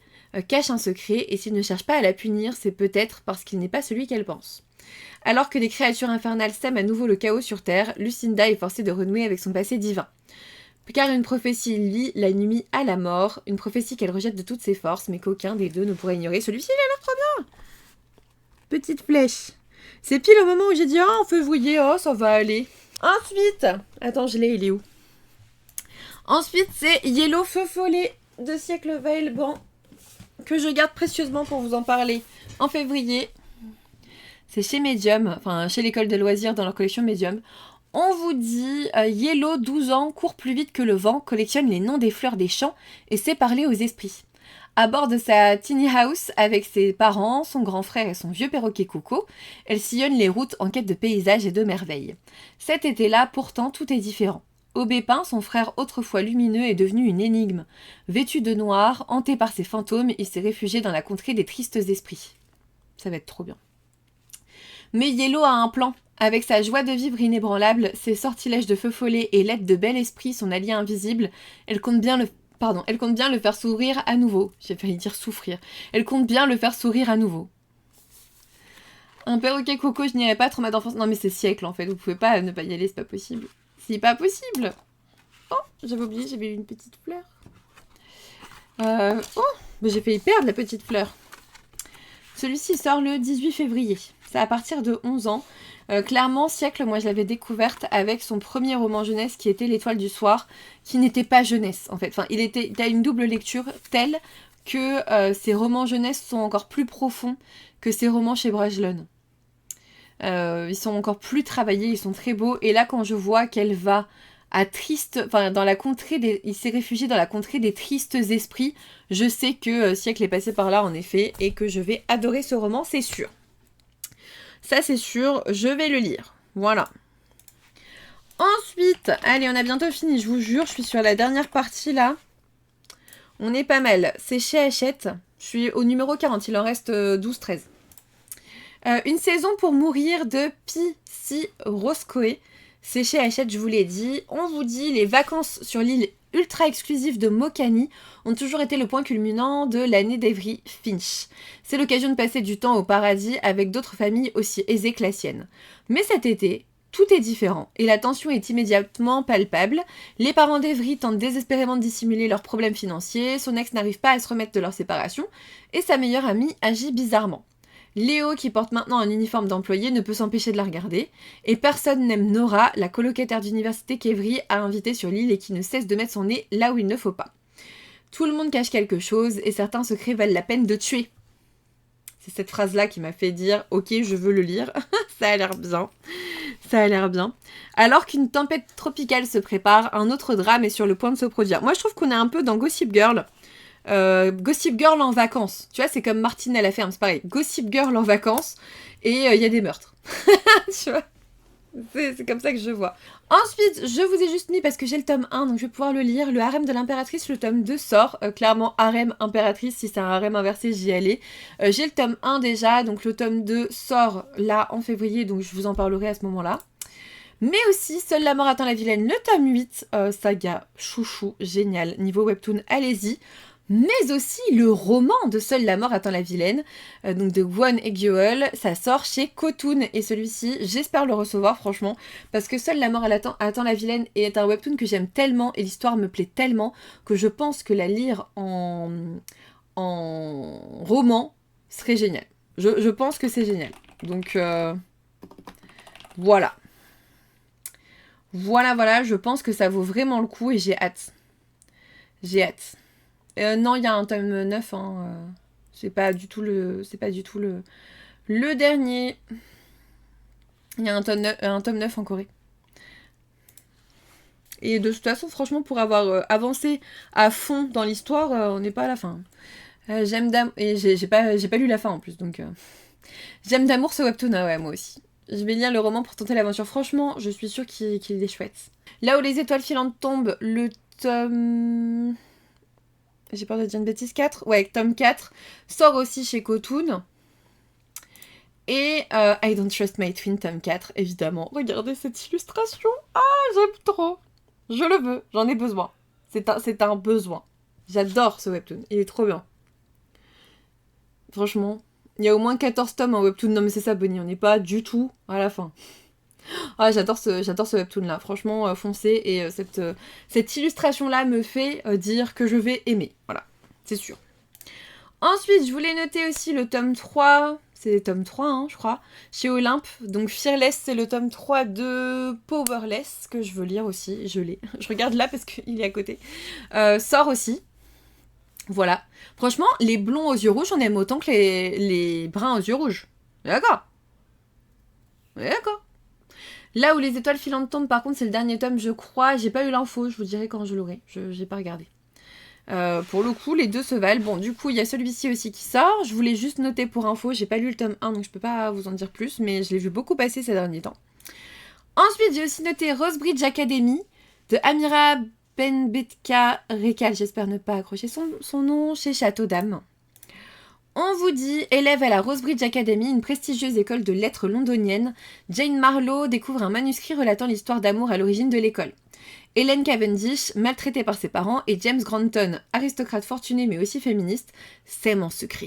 cache un secret, et s'il ne cherche pas à la punir, c'est peut-être parce qu'il n'est pas celui qu'elle pense. Alors que des créatures infernales sèment à nouveau le chaos sur Terre, Lucinda est forcée de renouer avec son passé divin. Car une prophétie lie la nuit à la mort, une prophétie qu'elle rejette de toutes ses forces, mais qu'aucun des deux ne pourrait ignorer. Celui-ci, il a l'air trop bien. Petite flèche. C'est pile au moment où j'ai dit « Ah, en février, oh, ça va aller ». Ensuite, attends, il est où ? Ensuite, c'est Yellow Feu Follet de Siècle Vaillant, que je garde précieusement pour vous en parler en février. C'est chez Medium, enfin chez l'école de loisirs dans leur collection Medium. On vous dit Yellow, 12 ans, court plus vite que le vent, collectionne les noms des fleurs des champs et sait parler aux esprits. À bord de sa tiny house, avec ses parents, son grand frère et son vieux perroquet Coco, elle sillonne les routes en quête de paysages et de merveilles. Cet été-là, pourtant, tout est différent. Aubépin, son frère autrefois lumineux, est devenu une énigme. Vêtu de noir, hanté par ses fantômes, il s'est réfugié dans la contrée des tristes esprits. Ça va être trop bien. Mais Yellow a un plan. Avec sa joie de vivre inébranlable, ses sortilèges de feu follet et l'aide de bel esprit, son allié invisible, elle compte bien le faire sourire à nouveau. J'ai failli dire souffrir. Elle compte bien le faire sourire à nouveau. Un perroquet Coco, je n'irai pas, trauma d'enfance. Non mais c'est siècle en fait, vous pouvez pas ne pas y aller, c'est pas possible. C'est pas possible. Oh, j'avais oublié, j'avais eu une petite fleur. Oh, mais j'ai failli perdre la petite fleur. Celui-ci sort le 18 février. C'est à partir de 11 ans. Clairement, Siècle, moi je l'avais découverte avec son premier roman jeunesse qui était L'Étoile du Soir, qui n'était pas jeunesse en fait. Enfin, il a une double lecture telle que ses romans jeunesse sont encore plus profonds que ses romans chez Bragelonne. Ils sont encore plus travaillés, ils sont très beaux. Et là, quand je vois qu'elle va dans la contrée il s'est réfugié dans la contrée des tristes esprits, je sais que Siècle est passé par là en effet et que je vais adorer ce roman, c'est sûr. Ça c'est sûr, je vais le lire. Voilà. Ensuite, allez, on a bientôt fini, je vous jure, je suis sur la dernière partie là. On est pas mal. C'est chez Hachette. Je suis au numéro 40, il en reste 12-13. Une saison pour mourir de P.C. Roscoe. C'est chez Hachette, je vous l'ai dit. On vous dit, les vacances sur l'île ultra exclusive de Mokani ont toujours été le point culminant de l'année d'Avery Finch. C'est l'occasion de passer du temps au paradis avec d'autres familles aussi aisées que la sienne. Mais cet été, tout est différent et la tension est immédiatement palpable. Les parents d'Avery tentent désespérément de dissimuler leurs problèmes financiers, son ex n'arrive pas à se remettre de leur séparation et sa meilleure amie agit bizarrement. Léo, qui porte maintenant un uniforme d'employé, ne peut s'empêcher de la regarder. Et personne n'aime Nora, la colocataire d'université qu'Avery a invitée sur l'île et qui ne cesse de mettre son nez là où il ne faut pas. Tout le monde cache quelque chose et certains secrets valent la peine de tuer. C'est cette phrase-là qui m'a fait dire « Ok, je veux le lire. » Ça a l'air bien. Ça a l'air bien. Alors qu'une tempête tropicale se prépare, un autre drame est sur le point de se produire. Moi, je trouve qu'on est un peu dans Gossip Girl. Gossip Girl en vacances. Tu vois, c'est comme Martine à la ferme, c'est pareil. Gossip Girl en vacances et il y a des meurtres. Tu vois, c'est comme ça que je vois. Ensuite, je vous ai juste mis, parce que j'ai le tome 1, donc je vais pouvoir le lire, le harem de l'impératrice, le tome 2 sort. Clairement, harem impératrice, si c'est un harem inversé, j'y allais. J'ai le tome 1 déjà, donc le tome 2 sort là en février, donc je vous en parlerai à ce moment-là. Mais aussi, Seule la mort attend la vilaine, le tome 8, saga chouchou, génial. Niveau webtoon, allez-y. Mais aussi le roman de Seule la mort attend la vilaine, donc de Gwon Egyeol, ça sort chez Kotoon, et celui-ci, j'espère le recevoir franchement, parce que Seule la mort attend la vilaine est un webtoon que j'aime tellement, et l'histoire me plaît tellement, que je pense que la lire en roman serait génial. Je pense que c'est génial. Donc voilà. Voilà, je pense que ça vaut vraiment le coup, et j'ai hâte. J'ai hâte. Non, il y a un tome 9, hein. C'est pas du tout le dernier. Il y a un tome 9 en Corée. Et de toute façon, franchement, pour avoir avancé à fond dans l'histoire, on n'est pas à la fin. J'aime d'amour. Et j'ai pas lu la fin en plus, donc. J'aime d'amour ce webtoon, ah ouais, moi aussi. Je vais lire le roman pour tenter l'aventure. Franchement, je suis sûre qu'il est chouette. Là où les étoiles filantes tombent, le tome... J'ai peur de dire une bêtise, 4. Ouais, tome 4 sort aussi chez Kotoon. Et I Don't Trust My Twin, tome 4, évidemment. Regardez cette illustration. Ah, j'aime trop. Je le veux, j'en ai besoin. C'est un besoin. J'adore ce webtoon, il est trop bien. Franchement, il y a au moins 14 tomes en webtoon. Non mais c'est ça, Bonnie, on n'est pas du tout à la fin. Ah, j'adore ce webtoon là, franchement foncez, et cette illustration là me fait dire que je vais aimer, voilà, c'est sûr. Ensuite, je voulais noter aussi le tome 3, c'est le tome 3 hein, je crois, chez Olympe, donc Fearless c'est le tome 3 de Powerless, que je veux lire aussi, je l'ai, je regarde là parce qu'il est à côté, sort aussi. Voilà, franchement, les blonds aux yeux rouges, on aime autant que les bruns aux yeux rouges, d'accord. Là où les étoiles filantes tombent, par contre, c'est le dernier tome, je crois. J'ai pas eu l'info, je vous dirai quand je l'aurai. J'ai pas regardé. Pour le coup, les deux se valent. Bon, du coup, il y a celui-ci aussi qui sort. Je voulais juste noter pour info. J'ai pas lu le tome 1, donc je peux pas vous en dire plus, mais je l'ai vu beaucoup passer ces derniers temps. Ensuite, j'ai aussi noté Rosebridge Academy de Amira Benbetka Rekal. J'espère ne pas accrocher son nom chez Château d'Âme. On vous dit, élève à la Rosebridge Academy, une prestigieuse école de lettres londonienne, Jane Marlowe découvre un manuscrit relatant l'histoire d'amour à l'origine de l'école. Hélène Cavendish, maltraitée par ses parents, et James Granton, aristocrate fortuné mais aussi féministe, s'aiment en secret.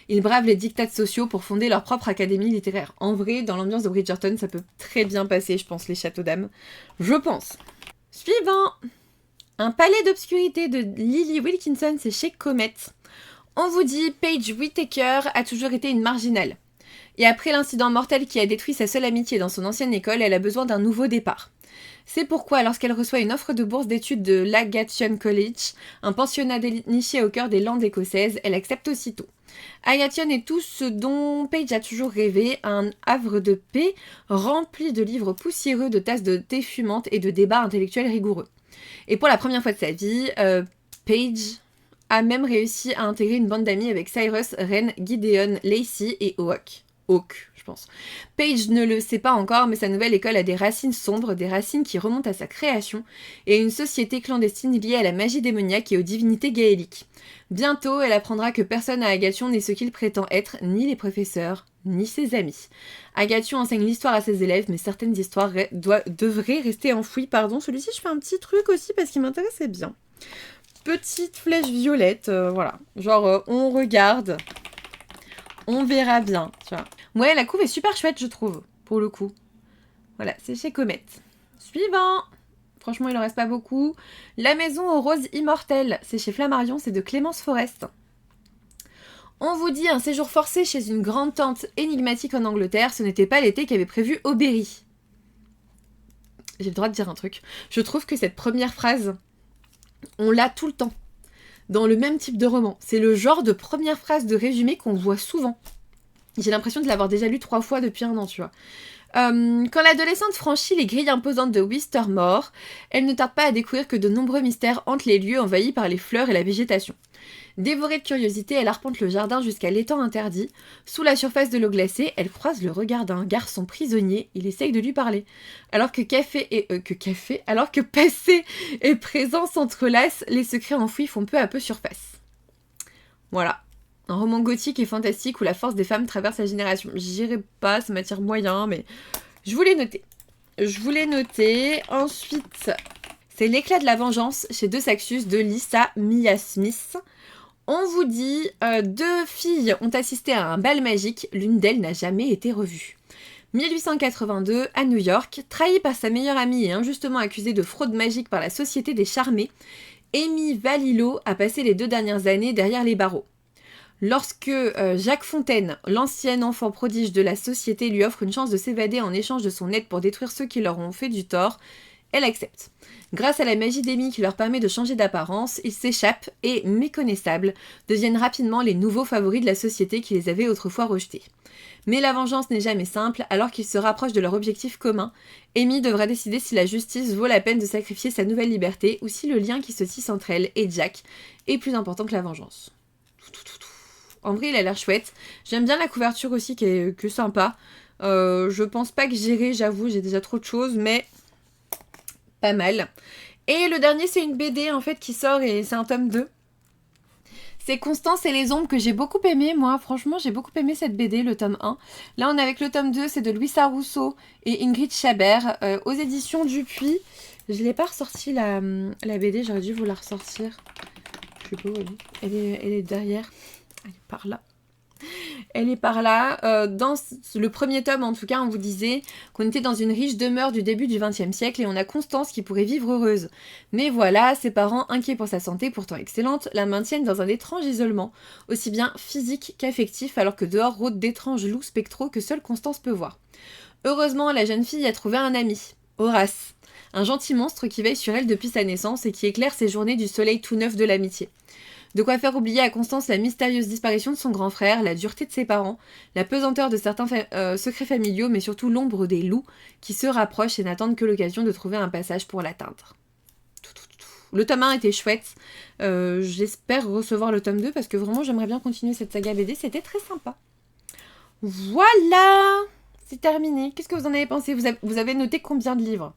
Ils bravent les diktats sociaux pour fonder leur propre académie littéraire. En vrai, dans l'ambiance de Bridgerton, ça peut très bien passer, je pense, les châteaux d'âme. Je pense. Suivant. Un palais d'obscurité de Lily Wilkinson, c'est chez Comet. On vous dit, Paige Whittaker a toujours été une marginale. Et après l'incident mortel qui a détruit sa seule amitié dans son ancienne école, elle a besoin d'un nouveau départ. C'est pourquoi, lorsqu'elle reçoit une offre de bourse d'études de l'Agation College, un pensionnat niché au cœur des Landes écossaises, elle accepte aussitôt. Agation est tout ce dont Paige a toujours rêvé, un havre de paix rempli de livres poussiéreux, de tasses de thé fumantes et de débats intellectuels rigoureux. Et pour la première fois de sa vie, Paige a même réussi à intégrer une bande d'amis avec Cyrus, Ren, Gideon, Lacey et Hawk, je pense. Paige ne le sait pas encore, mais sa nouvelle école a des racines sombres, des racines qui remontent à sa création, et une société clandestine liée à la magie démoniaque et aux divinités gaéliques. Bientôt, elle apprendra que personne à Agation n'est ce qu'il prétend être, ni les professeurs, ni ses amis. Agation enseigne l'histoire à ses élèves, mais certaines histoires devraient rester enfouies. Pardon, celui-ci, je fais un petit truc aussi parce qu'il m'intéressait bien. Petite flèche violette, voilà. Genre, on regarde, on verra bien, tu vois. Ouais, la couve est super chouette, je trouve, pour le coup. Voilà, c'est chez Comet. Suivant. Franchement, il en reste pas beaucoup. La maison aux roses immortelles, c'est chez Flammarion, c'est de Clémence Forest. On vous dit un séjour forcé chez une grande tante énigmatique en Angleterre, ce n'était pas l'été qu'avait prévu Aubery. J'ai le droit de dire un truc. Je trouve que cette première phrase, on l'a tout le temps, dans le même type de roman. C'est le genre de première phrase de résumé qu'on voit souvent. J'ai l'impression de l'avoir déjà lu 3 fois depuis un an, tu vois. Quand l'adolescente franchit les grilles imposantes de Wistermore, elle ne tarde pas à découvrir que de nombreux mystères hantent les lieux envahis par les fleurs et la végétation. Dévorée de curiosité, elle arpente le jardin jusqu'à l'étang interdit. Sous la surface de l'eau glacée, elle croise le regard d'un garçon prisonnier. Il essaye de lui parler. Alors que passé et présent s'entrelacent, les secrets enfouis font peu à peu surface. Voilà. Un roman gothique et fantastique où la force des femmes traverse la génération. J'irai pas, ça m'attire moyen, mais je voulais noter. Ensuite, c'est L'éclat de la vengeance chez De Saxus de Lisa Mia Smith. On vous dit, 2 filles ont assisté à un bal magique, l'une d'elles n'a jamais été revue. 1882, à New York, trahie par sa meilleure amie et injustement accusée de fraude magique par la Société des Charmés, Amy Valillo a passé les 2 dernières années derrière les barreaux. Lorsque Jacques Fontaine, l'ancien enfant prodige de la société, lui offre une chance de s'évader en échange de son aide pour détruire ceux qui leur ont fait du tort, elle accepte. Grâce à la magie d'Amy qui leur permet de changer d'apparence, ils s'échappent et, méconnaissables, deviennent rapidement les nouveaux favoris de la société qui les avait autrefois rejetés. Mais la vengeance n'est jamais simple, alors qu'ils se rapprochent de leur objectif commun, Amy devra décider si la justice vaut la peine de sacrifier sa nouvelle liberté ou si le lien qui se tisse entre elle et Jack est plus important que la vengeance. En vrai, il a l'air chouette. J'aime bien la couverture aussi, qui est que sympa. Je pense pas que j'irai, j'avoue, j'ai déjà trop de choses, mais pas mal. Et le dernier, c'est une BD, en fait, qui sort, et c'est un tome 2. C'est Constance et les ombres, que j'ai beaucoup aimé, moi. Franchement, j'ai beaucoup aimé cette BD, le tome 1. Là, on est avec le tome 2, c'est de Louisa Rousseau et Ingrid Chabert, aux éditions Dupuis. Je l'ai pas ressorti, la BD, j'aurais dû vous la ressortir. Je sais pas où elle est. Elle est derrière. Elle est par là. Dans le premier tome, en tout cas, on vous disait qu'on était dans une riche demeure du début du XXe siècle et on a Constance qui pourrait vivre heureuse. Mais voilà, ses parents, inquiets pour sa santé, pourtant excellente, la maintiennent dans un étrange isolement, aussi bien physique qu'affectif, alors que dehors rôdent d'étranges loups spectraux que seule Constance peut voir. Heureusement, la jeune fille a trouvé un ami, Horace, un gentil monstre qui veille sur elle depuis sa naissance et qui éclaire ses journées du soleil tout neuf de l'amitié. De quoi faire oublier à Constance la mystérieuse disparition de son grand frère, la dureté de ses parents, la pesanteur de certains secrets familiaux, mais surtout l'ombre des loups qui se rapprochent et n'attendent que l'occasion de trouver un passage pour l'atteindre. Le tome 1 était chouette. J'espère recevoir le tome 2 parce que vraiment j'aimerais bien continuer cette saga BD. C'était très sympa. Voilà, c'est terminé. Qu'est-ce que vous en avez pensé? Vous avez noté combien de livres?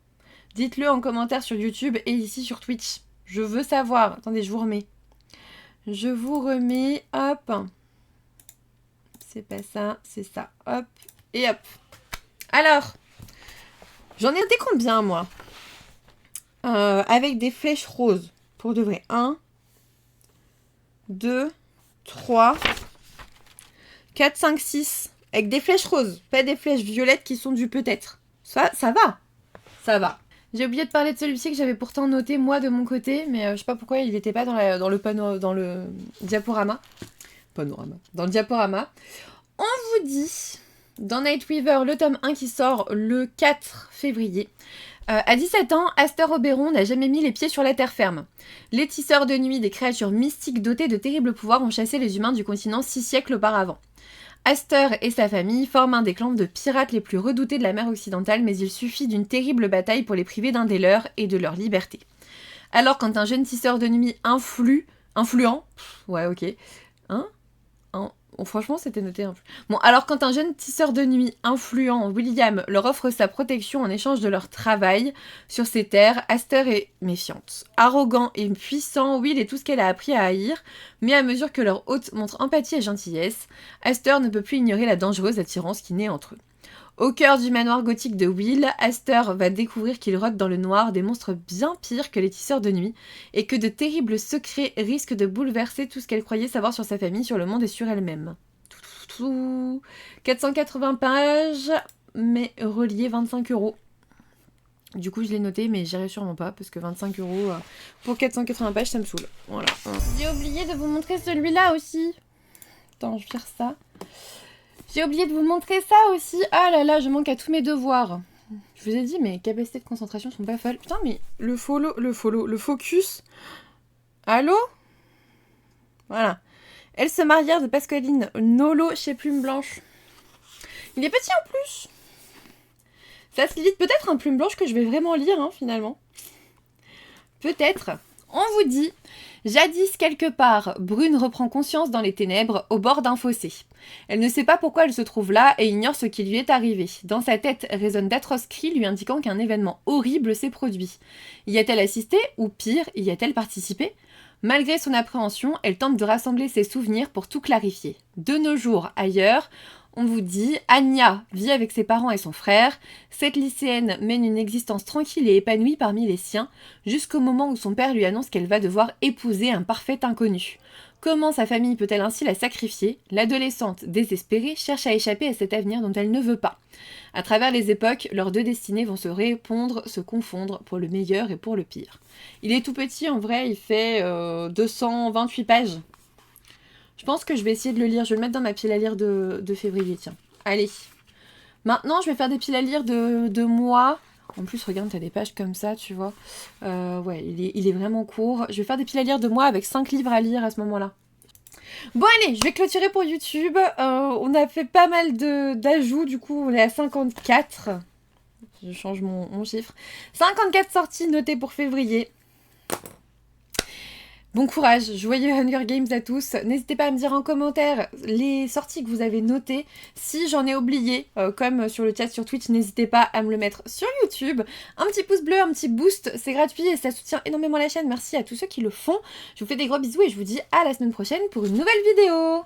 Dites-le en commentaire sur YouTube et ici sur Twitch. Je veux savoir. Attendez, je vous remets. Je vous remets. Hop. C'est pas ça, c'est ça. Hop. Et hop. Alors, j'en ai noté combien, moi? Avec des flèches roses. Pour de vrai. 1, 2, 3, 4, 5, 6. Avec des flèches roses. Pas des flèches violettes qui sont du peut-être. Ça va. Ça va. J'ai oublié de parler de celui-ci que j'avais pourtant noté moi de mon côté. Mais je sais pas pourquoi il n'était pas dans le diaporama. Dans le diaporama. On vous dit, dans Nightweaver, le tome 1 qui sort le 4 février. À 17 ans, Aster Oberon n'a jamais mis les pieds sur la terre ferme. Les tisseurs de nuit, des créatures mystiques dotées de terribles pouvoirs, ont chassé les humains du continent 6 siècles auparavant. Aster et sa famille forment un des clans de pirates les plus redoutés de la mer occidentale, mais il suffit d'une terrible bataille pour les priver d'un des leurs et de leur liberté. Alors quand un jeune tisseur de nuit influent, ouais ok, franchement, c'était noté un peu. Bon, alors quand un jeune tisseur de nuit influent, William, leur offre sa protection en échange de leur travail sur ces terres, Aster est méfiante. Arrogant et puissant, Will est tout ce qu'elle a appris à haïr, mais à mesure que leur hôte montre empathie et gentillesse, Aster ne peut plus ignorer la dangereuse attirance qui naît entre eux. Au cœur du manoir gothique de Will, Aster va découvrir qu'il rôde dans le noir des monstres bien pires que les tisseurs de nuit, et que de terribles secrets risquent de bouleverser tout ce qu'elle croyait savoir sur sa famille, sur le monde et sur elle-même. 480 pages, mais relié 25 €. Du coup, je l'ai noté, mais j'irai sûrement pas, parce que 25 € pour 480 pages, ça me saoule. Voilà. J'ai oublié de vous montrer celui-là aussi. Attends, je vais faire ça. J'ai oublié de vous montrer ça aussi. Ah là là, je manque à tous mes devoirs. Je vous ai dit, mes capacités de concentration sont pas folles. Putain, mais le focus. Allô? Voilà. Elle se marièrent de Pascaline Nolo chez Plume Blanche. Il est petit en plus. Ça se lit peut-être un Plume Blanche que je vais vraiment lire, hein, finalement. Peut-être. On vous dit, jadis quelque part, Brune reprend conscience dans les ténèbres, au bord d'un fossé. Elle ne sait pas pourquoi elle se trouve là et ignore ce qui lui est arrivé. Dans sa tête résonnent d'atroces cris lui indiquant qu'un événement horrible s'est produit. Y a-t-elle assisté, ou pire, y a-t-elle participé ? Malgré son appréhension, elle tente de rassembler ses souvenirs pour tout clarifier. De nos jours, ailleurs, on vous dit, Anya vit avec ses parents et son frère. Cette lycéenne mène une existence tranquille et épanouie parmi les siens, jusqu'au moment où son père lui annonce qu'elle va devoir épouser un parfait inconnu. Comment sa famille peut-elle ainsi la sacrifier? L'adolescente, désespérée, cherche à échapper à cet avenir dont elle ne veut pas. À travers les époques, leurs deux destinées vont se répondre, se confondre, pour le meilleur et pour le pire. Il est tout petit, en vrai, il fait 228 pages. Je pense que je vais essayer de le lire. Je vais le mettre dans ma pile à lire de février, tiens. Allez. Maintenant, je vais faire des piles à lire de mois. En plus, regarde, t'as des pages comme ça, tu vois. Ouais, il est vraiment court. Je vais faire des piles à lire de mois avec 5 livres à lire à ce moment-là. Bon, allez, je vais clôturer pour YouTube. On a fait pas mal d'ajouts. Du coup, on est à 54. Je change mon chiffre. 54 sorties notées pour février. Bon courage, joyeux Hunger Games à tous. N'hésitez pas à me dire en commentaire les sorties que vous avez notées. Si j'en ai oublié, comme sur le chat sur Twitch, n'hésitez pas à me le mettre sur YouTube. Un petit pouce bleu, un petit boost, c'est gratuit et ça soutient énormément la chaîne. Merci à tous ceux qui le font. Je vous fais des gros bisous et je vous dis à la semaine prochaine pour une nouvelle vidéo.